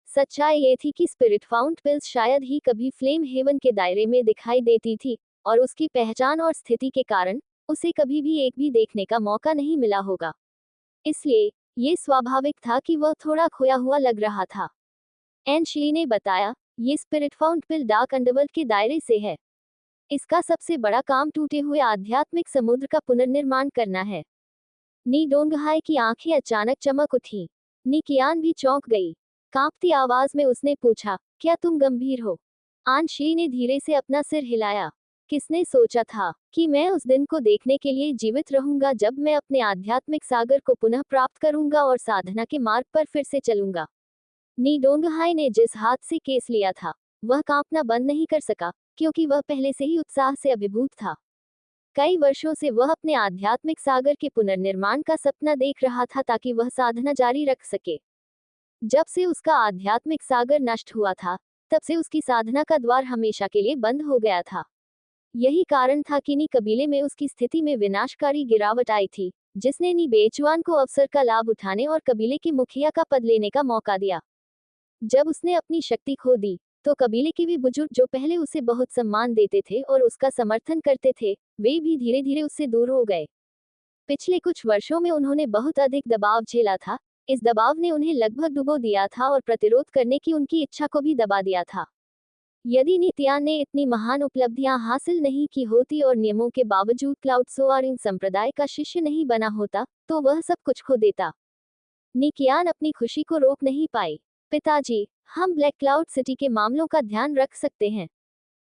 सच्चाई ये थी कि स्पिरिट फाउंड पिल्स शायद ही कभी फ्लेम हेवन के दायरे में दिखाई देती थी, और उसकी पहचान और स्थिति के कारण उसे कभी भी एक भी देखने का मौका नहीं मिला होगा। इसलिए ये स्वाभाविक था कि वह थोड़ा खोया हुआ लग रहा था। एन शी ने बताया, ये स्पिरिट फाउंड पिल डार्क अंडरवर्ल्ड के दायरे से है। इसका सबसे बड़ा काम टूटे हुए आध्यात्मिक समुद्र का पुनर्निर्माण करना है। नी डोंगहाई की आंखें अचानक चमक उठी। नी कियान भी चौंक गई। कांपती आवाज में उसने पूछा, क्या तुम गंभीर हो? आन शी ने धीरे से अपना सिर हिलाया। किसने सोचा था कि मैं उस दिन को देखने के लिए जीवित रहूंगा जब मैं अपने आध्यात्मिक सागर को पुनः प्राप्त करूंगा और साधना के मार्ग पर फिर से चलूंगा। नी डोंगहाई ने जिस हाथ से केस लिया था, वह कांपना बंद नहीं कर सका, क्योंकि वह पहले से ही उत्साह से अभिभूत था। कई वर्षों से वह अपने आध्यात्मिक सागर के पुनर्निर्माण का सपना देख रहा था ताकि वह साधना जारी रख सके। जब से उसका आध्यात्मिक सागर नष्ट हुआ था, तब से उसकी साधना का द्वार हमेशा के लिए बंद हो गया था। यही कारण था कि नी कबीले में उसकी स्थिति में विनाशकारी गिरावट आई थी, जिसने नी बेचुआन को अवसर का लाभ उठाने और कबीले के मुखिया का पद लेने का मौका दिया। जब उसने अपनी शक्ति खो दी, तो कबीले के भी बुजुर्ग जो पहले उसे बहुत सम्मान देते थे और उसका समर्थन करते थे, वे भी धीरे धीरे उससे दूर हो गए। पिछले कुछ वर्षों में उन्होंने बहुत अधिक दबाव झेला था। इस दबाव ने उन्हें लगभग डुबो दिया था और प्रतिरोध करने की उनकी इच्छा को भी दबा दिया था। यदि नित्यान ने इतनी महान उपलब्धियां हासिल नहीं की होती और नियमों के बावजूद क्लाउड सोआरिंग संप्रदाय का शिष्य नहीं बना होता, तो वह सब कुछ खो देता। निकियान अपनी खुशी को रोक नहीं पाई। पिताजी, हम ब्लैक क्लाउड सिटी के मामलों का ध्यान रख सकते हैं।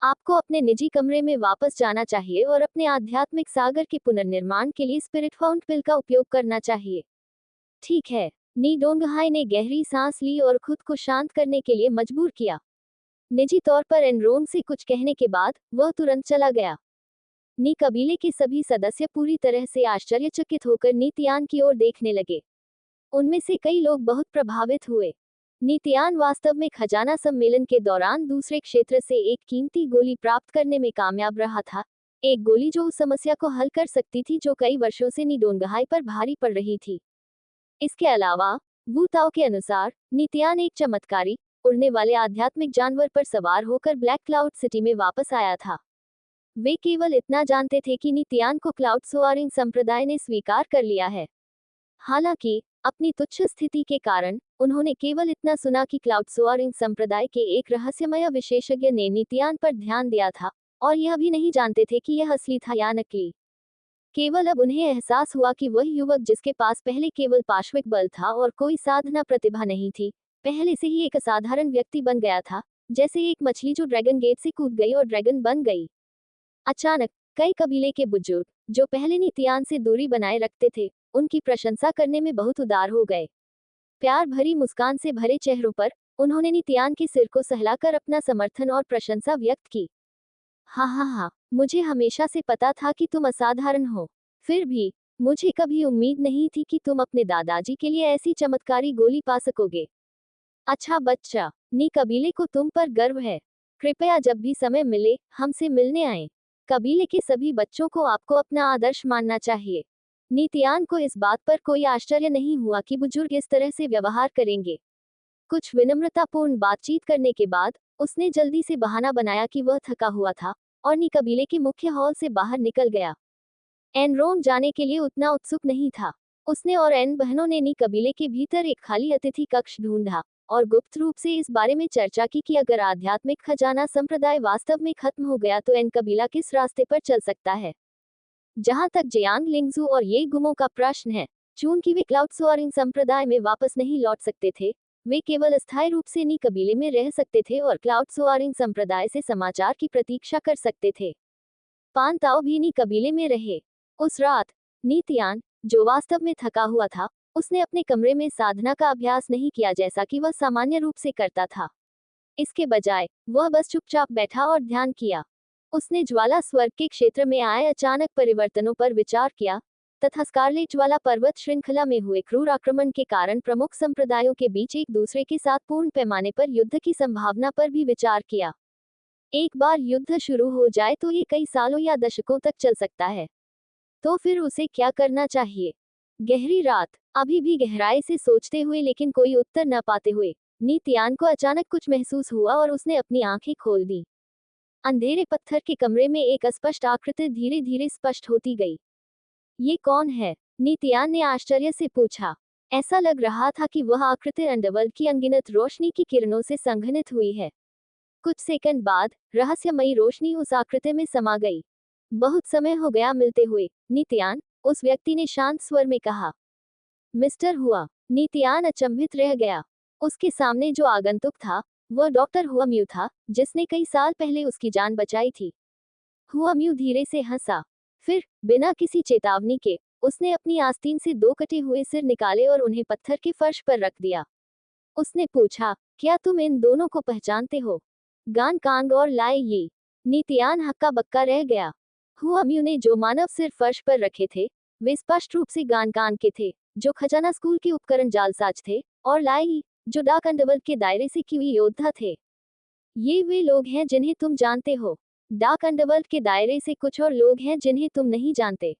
आपको अपने निजी कमरे में वापस जाना चाहिए और अपने आध्यात्मिक सागर के पुनर्निर्माण के लिए स्पिरिट फाउंड पिल का उपयोग करना चाहिए। ठीक है। नी डोंगहाई ने गहरी सांस ली और खुद को शांत करने के लिए मजबूर किया। निजी तौर पर एनरोंग से कुछ कहने के बाद वह तुरंत चला गया। नी कबीले के सभी सदस्य पूरी तरह से आश्चर्यचकित होकर नी तियान की ओर देखने लगे। उनमें से कई लोग बहुत प्रभावित हुए। नितियान वास्तव में खजाना सम्मेलन के दौरान दूसरे क्षेत्र से एक कीमती गोली प्राप्त करने में कामयाब रहा था, एक गोली जो उस समस्या को हल कर सकती थी जो कई वर्षों से निडोंगहाई पर भारी पड़ रही थी। इसके अलावा वू ताओ के अनुसार नितियान एक चमत्कारी उड़ने वाले आध्यात्मिक जानवर पर सवार होकर ब्लैक क्लाउड सिटी में वापस आया था। वे केवल इतना जानते थे कि नितियान को क्लाउड सोआरिंग संप्रदाय ने स्वीकार कर लिया है। हालांकि अपनी तुच्छ स्थिति के कारण उन्होंने केवल इतना सुना कि क्लाउड सोआरिंग संप्रदाय के एक रहस्यमय विशेषज्ञ ने नितियान पर ध्यान दिया था, और यह भी नहीं जानते थे कि यह असली था या नकली। केवल अब उन्हें एहसास हुआ कि वह युवक जिसके पास पहले केवल पाश्विक बल था और कोई साधना प्रतिभा नहीं थी, पहले से ही एक असाधारण व्यक्ति बन गया था, जैसे एक मछली जो ड्रैगन गेट से कूद गई और ड्रैगन बन गई। अचानक कई कबीले के बुजुर्ग जो पहले नितियान से दूरी बनाए रखते थे, उनकी प्रशंसा करने में बहुत उदार हो गए। प्यार भरी मुस्कान से भरे चेहरों पर उन्होंने नितियान के सिर को सहलाकर अपना समर्थन और प्रशंसा व्यक्त की। हाँ, मुझे हमेशा से पता था कि तुम असाधारण हो। फिर भी मुझे कभी उम्मीद नहीं थी कि तुम अपने दादाजी के लिए ऐसी चमत्कारी गोली पा सकोगे। अच्छा बच्चा, नी कबीले को तुम पर गर्व है। कृपया जब भी समय मिले हमसे मिलने आएं। कबीले के सभी बच्चों को आपको अपना आदर्श मानना चाहिए। नितियान को इस बात पर कोई आश्चर्य नहीं हुआ कि बुजुर्ग इस तरह से व्यवहार करेंगे। कुछ विनम्रतापूर्ण बातचीत करने के बाद उसने जल्दी से बहाना बनाया कि वह थका हुआ था और नी कबीले के मुख्य हॉल से बाहर निकल गया। एनरोन जाने के लिए उतना उत्सुक नहीं था। उसने और एन बहनों ने नी कबीले के भीतर एक खाली अतिथि कक्ष ढूंढा और गुप्त रूप से इस बारे में चर्चा की कि अगर आध्यात्मिक खजाना संप्रदाय वास्तव में खत्म हो गया तो एन कबीला किस रास्ते पर चल सकता है। जहां तक जियांग लिंगजू और ये गुमों का प्रश्न है, चूंकि वे क्लाउड सोआरिंग संप्रदाय में वापस नहीं लौट सकते थे, वे केवल अस्थायी रूप से नी कबीले में रह सकते थे और क्लाउड सोआरिंग संप्रदाय से समाचार की प्रतीक्षा कर सकते थे। पान ताओ भी नी कबीले में रहे। उस रात नितियान, जो वास्तव में थका हुआ था, उसने अपने कमरे में साधना का अभ्यास नहीं किया जैसा कि वह सामान्य रूप से करता था। इसके बजाय वह बस चुपचाप बैठा और ध्यान किया। उसने ज्वाला स्वर्ग के क्षेत्र में आए अचानक परिवर्तनों पर विचार किया तथा स्कारलेट ज्वाला पर्वत श्रृंखला में हुए क्रूर आक्रमण के कारण प्रमुख संप्रदायों के बीच एक दूसरे के साथ पूर्ण पैमाने पर युद्ध की संभावना पर भी विचार किया। एक बार युद्ध शुरू हो जाए तो ये कई सालों या दशकों तक चल सकता है। तो फिर उसे क्या करना चाहिए? गहरी रात, अभी भी गहराई से सोचते हुए लेकिन कोई उत्तर न पाते हुए नितियान को अचानक कुछ महसूस हुआ और उसने अपनी आंखें खोल दी। अंधेरे पत्थर के कमरे में एक अस्पष्ट आकृति धीरे धीरे स्पष्ट होती गई। ये कौन है? नितियान ने आश्चर्य से पूछा। ऐसा लग रहा था कि वह आकृति अंडरवर्ल्ड की अनगिनत रोशनी की किरणों से संघनित हुई है। कुछ सेकंड बाद रहस्यमयी रोशनी उस आकृति में समा गई। बहुत समय हो गया मिलते हुए, नितियान, उस व्यक्ति ने शांत स्वर में कहा। मिस्टर हुआ। नितियान अचंभित रह गया। उसके सामने जो आगंतुक था वह डॉक्टर हुआम्यू था, जिसने कई साल पहले उसकी जान बचाई थी। हुआम्यू धीरे से हंसा। फिर बिना किसी चेतावनी के उसने अपनी आस्तीन से 2 कटे हुए सिर निकाले और उन्हें पत्थर के फर्श पर रख दिया। उसने पूछा, क्या तुम इन दोनों को पहचानते हो? गान कांग और लाए ये। नितियान हक्का बक्का रह गया। हुआम्यू ने जो मानव सिर फर्श पर रखे थे वे स्पष्ट रूप से गान कांग के थे, जो खजाना स्कूल के उपकरण जालसाज थे, और लाई, जो डाक अंडरवर्ल्ड के दायरे से क्यूई योद्धा थे। ये वे लोग हैं जिन्हें तुम जानते हो। डाक अंडरवर्ल्ड के दायरे से कुछ और लोग हैं जिन्हें तुम नहीं जानते।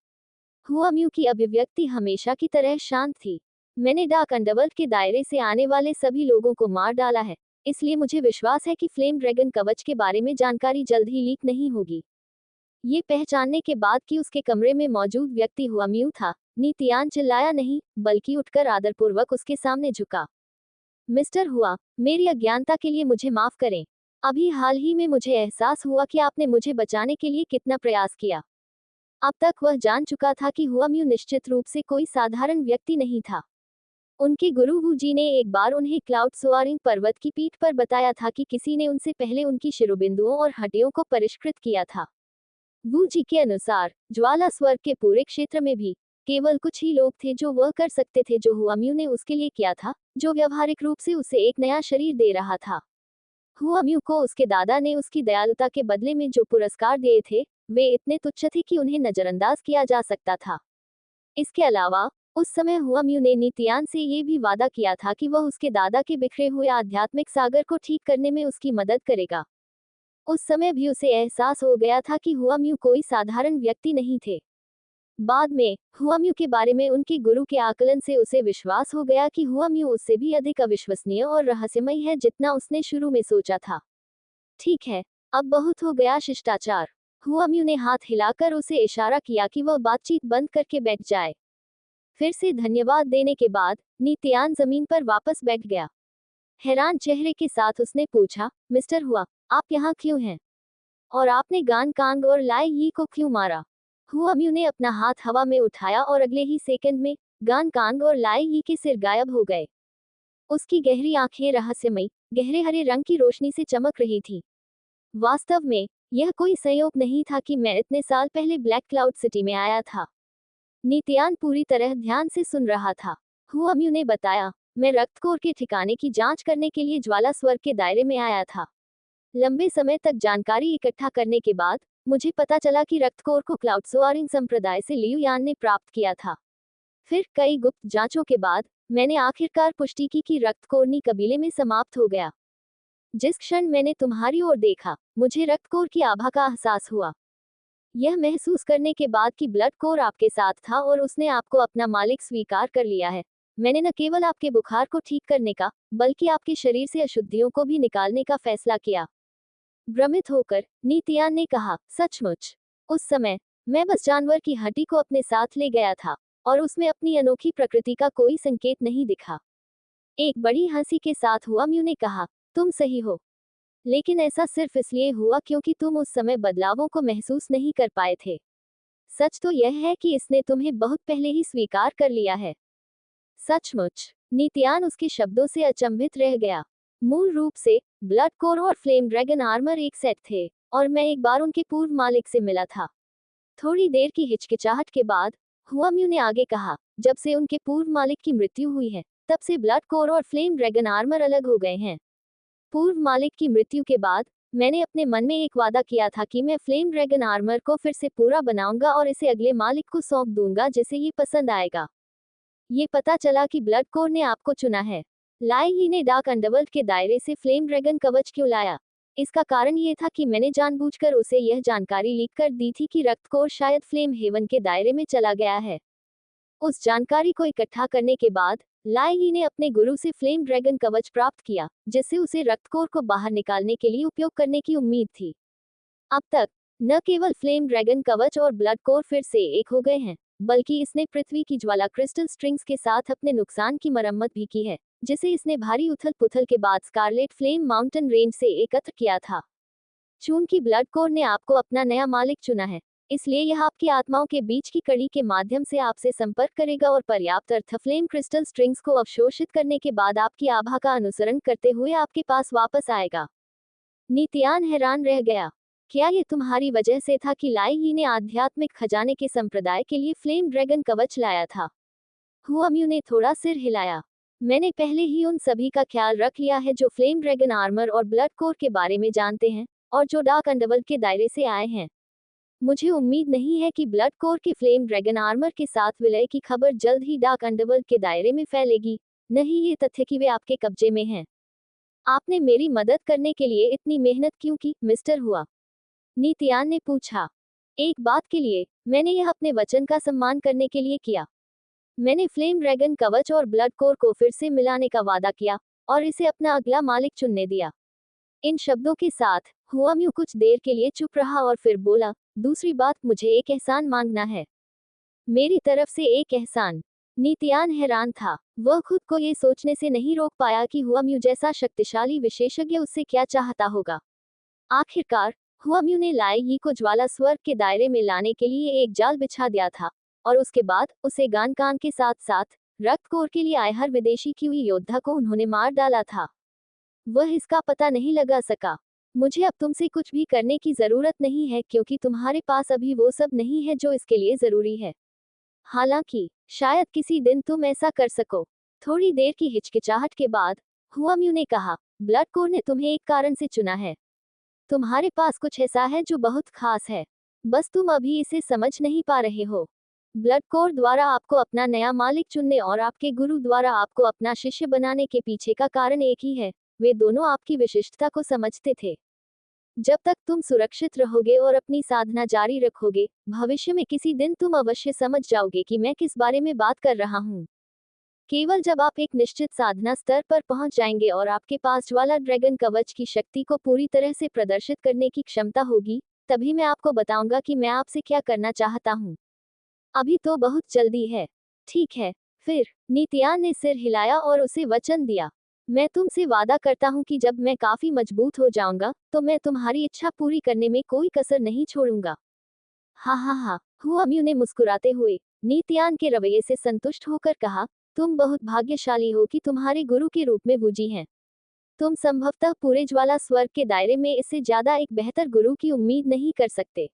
हुआम्यू की अभिव्यक्ति हमेशा की तरह शांत थी। मैंने डाक अंडरवर्ल्ड के दायरे से आने वाले सभी लोगों को मार डाला है, इसलिए मुझे विश्वास है कि फ्लेम ड्रैगन कवच के बारे में जानकारी जल्द ही लीक नहीं होगी। ये पहचानने के बाद कि उसके कमरे में मौजूद व्यक्ति हुआम्यू था, नितियान चिल्लाया नहीं, बल्कि उठकर आदरपूर्वक उसके सामने झुका। मिस्टर हुआ, मेरी अज्ञानता के लिए मुझे माफ करें। अभी हाल ही में मुझे एहसास हुआ कि आपने मुझे बचाने के लिए कितना प्रयास किया। अब तक वह जान चुका था कि हुआम्यू निश्चित रूप से कोई साधारण व्यक्ति नहीं था। उनके गुरु वू जी ने एक बार उन्हें क्लाउड सोआरिंग पर्वत की पीठ पर बताया था कि किसी ने उनसे पहले उनकी शिरोबिंदुओं और हड्डियों को परिष्कृत किया था। वू जी के अनुसार ज्वाला स्वर्ग के पूरे क्षेत्र में भी केवल कुछ ही लोग थे जो वह कर सकते थे जो हुआम्यू ने उसके लिए किया था, जो व्यावहारिक रूप से उसे एक नया शरीर दे रहा था। हुआम्यू को उसके दादा ने उसकी दयालुता के बदले में जो पुरस्कार दिए थे वे इतने तुच्छ थे कि उन्हें नजरअंदाज किया जा सकता था। इसके अलावा उस समय हुआम्यू ने नीतियान से ये भी वादा किया था कि वह उसके दादा के बिखरे हुए आध्यात्मिक सागर को ठीक करने में उसकी मदद करेगा। उस समय भी उसे एहसास हो गया था कि हुआम्यू कोई साधारण व्यक्ति नहीं थे। बाद में हुआम्यू के बारे में उनके गुरु के आकलन से उसे विश्वास हो गया कि हुआम्यू उससे भी अधिक अविश्वसनीय और रहस्यमय है जितना उसने शुरू में सोचा था। ठीक है, अब बहुत हो गया शिष्टाचार। हुआम्यू ने हाथ हिलाकर उसे इशारा किया कि वह बातचीत बंद करके बैठ जाए। फिर से धन्यवाद देने के बाद नीतियान जमीन पर वापस बैठ गया। हैरान चेहरे के साथ उसने पूछा, मिस्टर हुआ, आप यहाँ क्यों हैं? और आपने गान कांग और लाई यी को क्यों मारा? हुआम्यू ने अपना हाथ हवा में उठाया और अगले ही सेकंड में गान कांग और लाई यी के सिर गायब हो गए। उसकी गहरी आंखें रहस्यमयी, गहरे हरे रंग की रोशनी से चमक रही थी। वास्तव में यह कोई संयोग नहीं था कि मैं इतने साल पहले ब्लैक क्लाउड सिटी में आया था। नीतियान पूरी तरह ध्यान से सुन रहा था। हुआम्यू ने बताया, मैं रक्तकोर के ठिकाने की जांच करने के लिए ज्वाला स्वर्ग के दायरे में आया था। लंबे समय तक जानकारी इकट्ठा करने के बाद मुझे पता चला कि रक्तकोर को क्लाउड सोआरिंग संप्रदाय से लियू यान ने प्राप्त किया था। फिर कई गुप्त जांचों के बाद मैंने आखिरकार पुष्टि की कि रक्तकोरनी कबीले में समाप्त हो गया। जिस क्षण मैंने तुम्हारी ओर देखा, मुझे रक्तकोर की आभा का एहसास हुआ। यह महसूस करने के बाद कि ब्लड कोर आपके साथ था और उसने आपको अपना मालिक स्वीकार कर लिया है, मैंने न केवल आपके बुखार को ठीक करने का, बल्कि आपके शरीर से अशुद्धियों को भी निकालने का फैसला किया। भ्रमित होकर नीतियान ने कहा, सचमुच? उस समय मैं बस जानवर की हड्डी को अपने साथ ले गया था और उसमें अपनी अनोखी प्रकृति का कोई संकेत नहीं दिखा। एक बड़ी हंसी के साथ हुआम्यू ने कहा, तुम सही हो, लेकिन ऐसा सिर्फ इसलिए हुआ क्योंकि तुम उस समय बदलावों को महसूस नहीं कर पाए थे। सच तो यह है कि इसने तुम्हें बहुत पहले ही स्वीकार कर लिया है। सचमुच? नीतियान उसके शब्दों से अचंभित रह गया। मूल रूप से ब्लड कोर और फ्लेम ड्रैगन आर्मर एक सेट थे और मैं एक बार उनके पूर्व मालिक से मिला था। थोड़ी देर की हिचकिचाहट के बाद हुआम्यू ने आगे कहा, जब से उनके पूर्व मालिक की मृत्यु हुई है, तब से ब्लड कोर और फ्लेम ड्रैगन आर्मर अलग हो गए हैं। पूर्व मालिक की मृत्यु के बाद मैंने अपने मन में एक वादा किया था कि मैं फ्लेम ड्रैगन आर्मर को फिर से पूरा बनाऊंगा और इसे अगले मालिक को सौंप दूंगा जिसे ये पसंद आएगा। ये पता चला कि ब्लड कोर ने आपको चुना है। लाई ही ने डार्क अंडरवर्ल्ड के दायरे से फ्लेम ड्रैगन कवच क्यों लाया? इसका कारण ये था कि मैंने जानबूझकर उसे यह जानकारी लीक कर दी थी कि रक्तकोर शायद फ्लेम हेवन के दायरे में चला गया है। उस जानकारी को इकट्ठा करने के बाद लाई ही ने अपने गुरु से फ्लेम ड्रैगन कवच प्राप्त किया, जिससे उसे रक्तकोर को बाहर निकालने के लिए उपयोग करने की उम्मीद थी। अब तक न केवल फ्लेम ड्रैगन कवच और ब्लड कोर फिर से एक हो गए हैं, बल्कि इसने पृथ्वी की ज्वाला क्रिस्टल स्ट्रिंग्स के साथ अपने नुकसान की मरम्मत भी की है, जिसे इसने भारी उथल पुथल के बाद स्कारलेट फ्लेम माउंटेन रेंज से एकत्र किया था। चूंकि ब्लड कोर ने आपको अपना नया मालिक चुना है, इसलिए यह आपकी आत्माओं के बीच की कड़ी के माध्यम से आपसे संपर्क करेगा और पर्याप्त अर्थ फ्लेम क्रिस्टल स्ट्रिंग्स को अवशोषित करने के बाद आपकी आभा का अनुसरण करते हुए आपके पास वापस आएगा। नीतियान हैरान रह गया। क्या ये तुम्हारी वजह से था कि लाई ही ने आध्यात्मिक खजाने के संप्रदाय के लिए फ्लेम ड्रैगन कवच लाया था? हुआम्यू ने थोड़ा सिर हिलाया। मैंने पहले ही उन सभी का ख्याल रख लिया है जो फ्लेम ड्रैगन आर्मर और ब्लड कोर के बारे में जानते हैं और जो डार्क अंडरवर्ल्ड के दायरे से आए हैं। मुझे उम्मीद नहीं है कि ब्लड कोर के फ्लेम ड्रैगन आर्मर के साथ विलय की खबर जल्द ही डार्क अंडरवर्ल्ड के दायरे में फैलेगी, नहीं ये तथ्य कि वे आपके कब्जे में हैं। आपने मेरी मदद करने के लिए इतनी मेहनत क्यों की, मिस्टर हुआ? नीतियान ने पूछा। एक बात के लिए, मैंने यह अपने वचन का सम्मान करने के लिए किया। मैंने फ्लेम ड्रैगन कवच और ब्लड कोर को फिर से मिलाने का वादा किया और इसे अपना अगला मालिक चुनने दिया। इन शब्दों के साथ हुआम्यू कुछ देर के लिए चुप रहा और फिर बोला, दूसरी बात, मुझे एक एहसान मांगना है। मेरी तरफ से एक एहसान? नीतियान हैरान था। वह खुद को ये सोचने से नहीं रोक पाया कि हुआम्यू जैसा शक्तिशाली विशेषज्ञ उससे क्या चाहता होगा। आखिरकार हुआम्यू ने लाई यी को ज्वाला स्वर्ग के दायरे में लाने के लिए एक जाल बिछा दिया था और उसके बाद उसे गानकान के साथ साथ रक्त कोर के लिए आए हर विदेशी क्यूई योद्धा को उन्होंने मार डाला था। वह इसका पता नहीं लगा सका। मुझे अब तुमसे कुछ भी करने की जरूरत नहीं है क्योंकि तुम्हारे पास अभी वो सब नहीं है जो इसके लिए जरूरी है। हालांकि शायद किसी दिन तुम ऐसा कर सको। थोड़ी देर की हिचकिचाहट के बाद हुआम्यू ने कहा, ब्लड कोर ने तुम्हें एक कारण से चुना है। तुम्हारे पास कुछ ऐसा है जो बहुत खास है, बस तुम अभी इसे समझ नहीं पा रहे हो। ब्लड कोर द्वारा आपको अपना नया मालिक चुनने और आपके गुरु द्वारा आपको अपना शिष्य बनाने के पीछे का कारण एक ही है, वे दोनों आपकी विशिष्टता को समझते थे। जब तक तुम सुरक्षित रहोगे और अपनी साधना जारी रखोगे, भविष्य में किसी दिन तुम अवश्य समझ जाओगे कि मैं किस बारे में बात कर रहा हूँ। केवल जब आप एक निश्चित साधना स्तर पर पहुंच जाएंगे और आपके पास ज्वाला ड्रैगन कवच की शक्ति को पूरी तरह से प्रदर्शित करने की क्षमता होगी, तभी मैं आपको बताऊंगा कि मैं आपसे क्या करना चाहता हूँ। अभी तो बहुत जल्दी है। ठीक है। फिर नित्यान ने सिर हिलाया और उसे वचन दिया, मैं तुमसे वादा करता हूँ कि जब मैं काफी मजबूत हो जाऊंगा तो मैं तुम्हारी इच्छा पूरी करने में कोई कसर नहीं छोड़ूंगा। हा हा हा, हुआम्यू ने मुस्कुराते हुए नित्यान के रवैये से संतुष्ट होकर कहा, तुम बहुत भाग्यशाली हो कि तुम्हारे गुरु के रूप में वूजी हैं। तुम संभवतः पूरे ज्वाला स्वर्ग के दायरे में इससे ज्यादा एक बेहतर गुरु की उम्मीद नहीं कर सकते।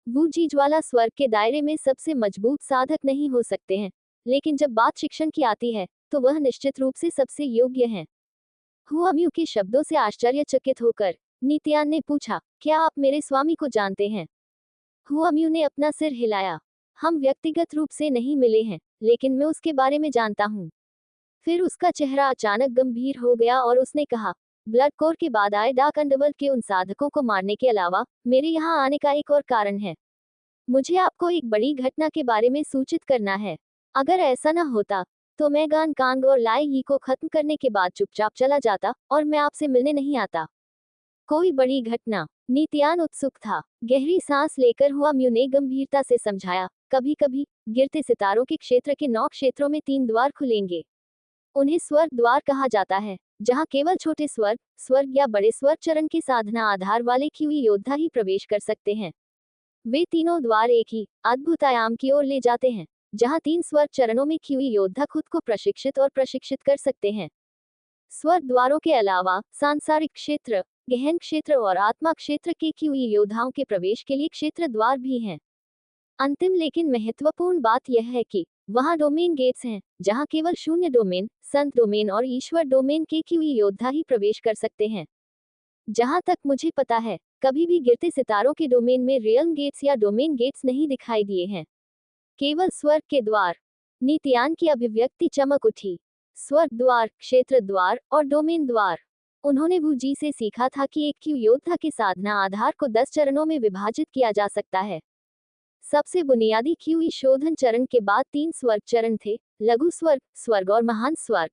वूजी ज्वाला स्वर्ग के दायरे में सबसे मजबूत साधक नहीं हो सकते हैं, लेकिन जब बात शिक्षण की आती है तो वह निश्चित रूप से सबसे योग्य हैं। हुआम्यू के शब्दों से आश्चर्यचकित होकर नित्यान ने पूछा, क्या आप मेरे स्वामी को जानते हैं? हुआम्यू ने अपना सिर हिलाया। हम व्यक्तिगत रूप से नहीं मिले हैं, लेकिन मैं उसके बारे में जानता हूँ। फिर उसका चेहरा अचानक गंभीर हो गया और उसने कहा, ब्लड कोर के बाद आए डार्क अंडरवर्ल्ड के उन साधकों को मारने के अलावा मेरे यहाँ आने का एक और कारण है। मुझे आपको एक बड़ी घटना के बारे में सूचित करना है। अगर ऐसा न होता तो मैं गान कांग और लाई यी को खत्म करने के बाद चुपचाप चला जाता और मैं आपसे मिलने नहीं आता। कोई बड़ी घटना? नित्यान उत्सुक था। गहरी सांस लेकर हुआम्यू ने गंभीरता से समझाया, कभी कभी गिरते सितारों के क्षेत्र के 9 क्षेत्रों में 3 द्वार खुलेंगे। उन्हें स्वर्ग द्वार कहा जाता है, जहां केवल छोटे स्वर्ग या बड़े स्वर्ग चरण के साधना आधार वाले क्यूई योद्धा ही प्रवेश कर सकते हैं। वे तीनों द्वार एक ही अद्भुत आयाम की ओर ले जाते हैं, जहां 3 स्वर्ग चरणों में क्यूई योद्धा खुद को प्रशिक्षित कर सकते हैं। स्वर्ग द्वारों के अलावा सांसारिक क्षेत्र, गहन क्षेत्र और आत्मा क्षेत्र के क्यूई योद्धाओं के प्रवेश के लिए क्षेत्र द्वार भी हैं। अंतिम लेकिन महत्वपूर्ण बात यह है कि वहां डोमेन गेट्स हैं, जहां केवल शून्य डोमेन, संत डोमेन और ईश्वर डोमेन के क्यूई योद्धा ही प्रवेश कर सकते हैं। जहां तक मुझे पता है, कभी भी गिरते सितारों के डोमेन में रियल्म गेट्स या डोमेन गेट्स नहीं दिखाई दिए हैं, केवल स्वर्ग के द्वार। नित्यान की अभिव्यक्ति चमक उठी। स्वर्ग द्वार, क्षेत्र द्वार और डोमेन द्वार। उन्होंने वूजी से सीखा था कि एक क्यू योद्धा के साधना आधार को 10 चरणों में विभाजित किया जा सकता है। सबसे बुनियादी क्यूई शोधन चरण के बाद 3 स्वर्ग चरण थे, लघु स्वर्ग, स्वर्ग और महान स्वर्ग।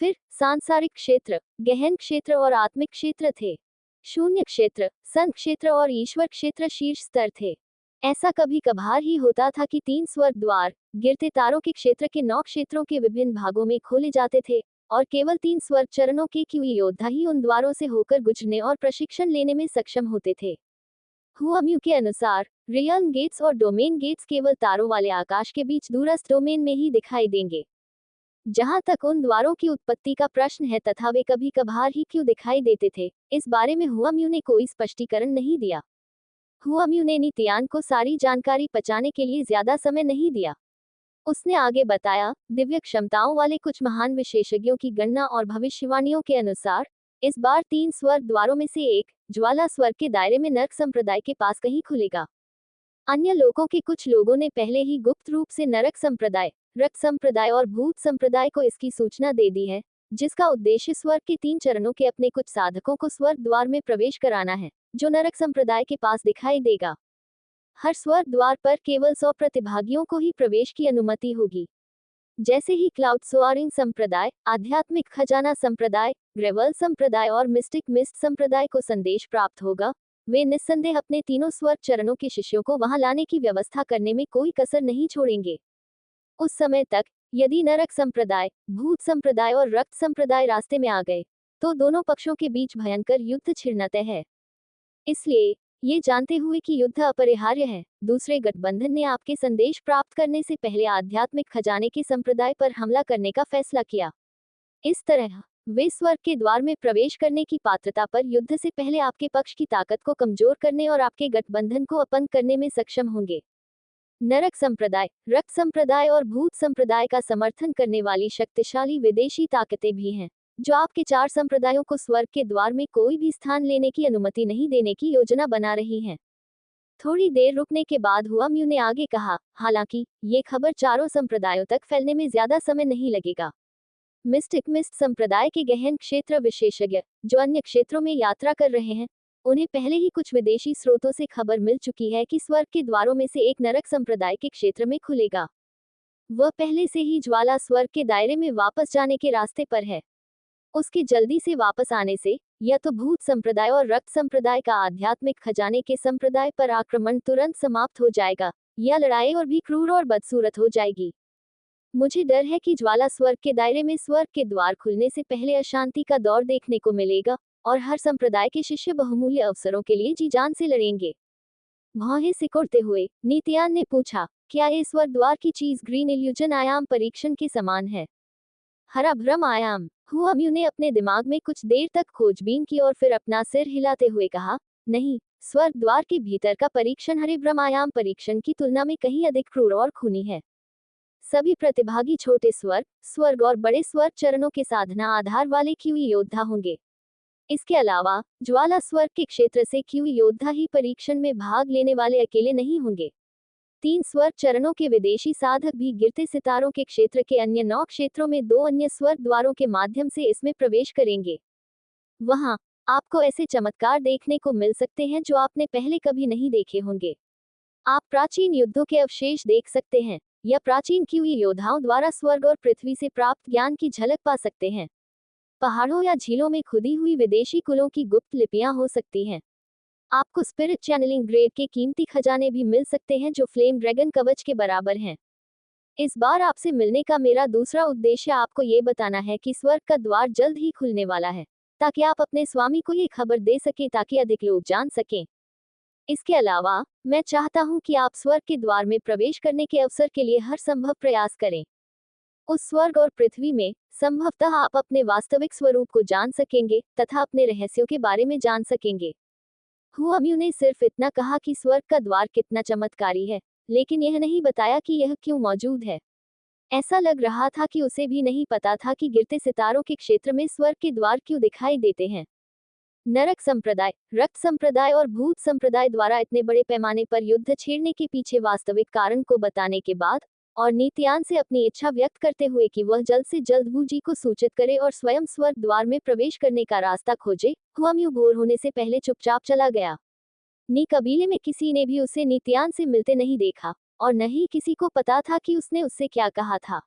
फिर सांसारिक क्षेत्र, गहन क्षेत्र और आत्मिक क्षेत्र थे। शून्य क्षेत्र, संत क्षेत्र और ईश्वर क्षेत्र शीर्ष स्तर थे। ऐसा कभी कभार ही होता था कि 3 स्वर्ग द्वार गिरते तारों के क्षेत्र के 9 क्षेत्रों के विभिन्न भागों में खोले जाते थे और केवल 3 स्वर्ग चरणों के क्यूई योद्धा ही उन द्वारों से होकर गुजरने और प्रशिक्षण लेने में सक्षम होते थे। हुआम्यू के अनुसार रियल्म गेट्स और डोमेन गेट्स केवल तारों वाले आकाश के बीच दूरस्थ डोमेन में ही दिखाई देंगे। जहां तक उन द्वारों की उत्पत्ति का प्रश्न है तथा वे कभी कभार ही क्यों दिखाई देते थे, इस बारे में हुआम्यू ने कोई स्पष्टीकरण नहीं दिया। हुआम्यू ने नित्यान को सारी जानकारी पचाने के लिए ज्यादा समय नहीं दिया। उसने आगे बताया, दिव्य क्षमताओं वाले कुछ महान विशेषज्ञों की गणना और भविष्यवाणियों के अनुसार इस बार 3 स्वर्ग द्वारों में से एक, ज्वाला स्वर्ग के दायरे में नरक संप्रदाय के पास कहीं खुलेगा। अन्य लोगों के कुछ लोगों ने पहले ही गुप्त रूप से नरक संप्रदाय, रक्त संप्रदाय और भूत संप्रदाय को इसकी सूचना दे दी है, जिसका उद्देश्य स्वर्ग के 3 चरणों के अपने कुछ साधकों को स्वर्ग द्वार में प्रवेश कराना है, जो नरक संप्रदाय के पास दिखाई देगा। हर स्वर्ग द्वार पर केवल 100 प्रतिभागियों को ही प्रवेश की अनुमति होगी। जैसे ही क्लाउड सोआरिंग संप्रदाय, आध्यात्मिक खजाना संप्रदाय, ग्रेवल संप्रदाय और मिस्टिक मिस्ट संप्रदाय को संदेश प्राप्त होगा, वे निस्संदेह अपने तीनों स्वर्ग चरणों के शिष्यों को वहां लाने की व्यवस्था करने में कोई कसर नहीं छोड़ेंगे। उस समय तक यदि नरक संप्रदाय, भूत संप्रदाय और रक्त संप्रदाय रास्ते में आ गए, तो दोनों पक्षों के बीच भयंकर युद्ध छिड़ना तय है। इसलिए ये जानते हुए कि युद्ध अपरिहार्य है, दूसरे गठबंधन ने आपके संदेश प्राप्त करने से पहले आध्यात्मिक खजाने के संप्रदाय पर हमला करने का फैसला किया। इस तरह वे स्वर्ग के द्वार में प्रवेश करने की पात्रता पर युद्ध से पहले आपके पक्ष की ताकत को कमजोर करने और आपके गठबंधन को अपंग करने में सक्षम होंगे। नरक संप्रदाय, रक्त संप्रदाय और भूत संप्रदाय का समर्थन करने वाली शक्तिशाली विदेशी ताकतें भी हैं, जो आपके 4 संप्रदायों को स्वर्ग के द्वार में कोई भी स्थान लेने की अनुमति नहीं देने की योजना बना रही हैं। थोड़ी देर रुकने के बाद हुआम्यू ने आगे कहा, हालांकि ये खबर चारों संप्रदायों तक फैलने में ज्यादा समय नहीं लगेगा। मिस्ट संप्रदाय के गहन क्षेत्र विशेषज्ञ, जो अन्य क्षेत्रों में यात्रा कर रहे हैं, उन्हें पहले ही कुछ विदेशी स्रोतों से खबर मिल चुकी है कि स्वर्ग के द्वारों में से एक नरक संप्रदाय के क्षेत्र में खुलेगा। वह पहले से ही ज्वाला स्वर्ग के दायरे में वापस जाने के रास्ते पर है। उसके जल्दी से वापस आने से या तो भूत संप्रदाय और रक्त संप्रदाय का आध्यात्मिक खजाने के संप्रदाय पर आक्रमण तुरंत समाप्त हो जाएगा, या लड़ाई और भी क्रूर और बदसूरत हो जाएगी। मुझे डर है कि ज्वाला स्वर्ग के दायरे में स्वर्ग के द्वार खुलने से पहले अशांति का दौर देखने को मिलेगा, और हर संप्रदाय के शिष्य बहुमूल्य अवसरों के लिए जी जान से लड़ेंगे। भौहें सिकुड़ते हुए नीतियान ने पूछा, क्या ये स्वर्ग द्वार की चीज ग्रीन इल्यूजन आयाम परीक्षण के समान है? हरा भ्रम आयाम। हुआम्यू ने अपने दिमाग में कुछ देर तक खोजबीन की और फिर अपना सिर हिलाते हुए कहा, नहीं, स्वर्ग द्वार के भीतर का परीक्षण हरे भ्रम आयाम परीक्षण की तुलना में कहीं अधिक क्रूर और खूनी है। सभी प्रतिभागी छोटे स्वर्ग और बड़े स्वर्ग चरणों के साधना आधार वाले क्यूई योद्धा होंगे। इसके अलावा ज्वाला स्वर्ग के क्षेत्र से क्यूई योद्धा ही परीक्षण में भाग लेने वाले अकेले नहीं होंगे। 3 स्वर्ग चरणों के विदेशी साधक भी गिरते सितारों के क्षेत्र के अन्य 9 क्षेत्रों में 2 अन्य स्वर्ग द्वारों के माध्यम से इसमें प्रवेश करेंगे। वहां आपको ऐसे चमत्कार देखने को मिल सकते हैं जो आपने पहले कभी नहीं देखे होंगे। आप प्राचीन युद्धों के अवशेष देख सकते हैं, या प्राचीन क्यूई योद्धाओं द्वारा स्वर्ग और पृथ्वी से प्राप्त ज्ञान की झलक पा सकते हैं। पहाड़ों या झीलों में खुदी हुई विदेशी कुलों की गुप्त लिपियां हो सकती हैं। आपको स्पिरिट चैनलिंग ग्रेड के कीमती खजाने भी मिल सकते हैं जो फ्लेम ड्रैगन कवच के बराबर हैं। इस बार आपसे मिलने का मेरा दूसरा उद्देश्य आपको ये बताना है कि स्वर्ग का द्वार जल्द ही खुलने वाला है, ताकि आप अपने स्वामी को ये खबर दे सकें ताकि अधिक लोग जान सकें। इसके अलावा मैं चाहता हूं कि आप स्वर्ग के द्वार में प्रवेश करने के अवसर के लिए हर संभव प्रयास करें। उस स्वर्ग और पृथ्वी में संभवतः आप अपने वास्तविक स्वरूप को जान सकेंगे तथा अपने रहस्यों के बारे में जान सकेंगे। हुआम्यू ने सिर्फ इतना कहा कि स्वर्ग का द्वार कितना चमत्कारी है, लेकिन यह नहीं बताया कि यह क्यों मौजूद है। ऐसा लग रहा था कि उसे भी नहीं पता था कि गिरते सितारों के क्षेत्र में स्वर्ग के द्वार क्यों दिखाई देते हैं। नरक संप्रदाय, रक्त संप्रदाय और भूत संप्रदाय द्वारा इतने बड़े पैमाने पर युद्ध छेड़ने के पीछे वास्तविक कारण को बताने के बाद, और नीतियान से अपनी इच्छा व्यक्त करते हुए कि वह जल्द से जल्द वूजी को सूचित करे और स्वयं स्वर्ग द्वार में प्रवेश करने का रास्ता खोजे, हुआम्यू भोर होने से पहले चुपचाप चला गया। नी कबीले में किसी ने भी उसे नीतियान से मिलते नहीं देखा, और न ही किसी को पता था कि उसने उससे क्या कहा था।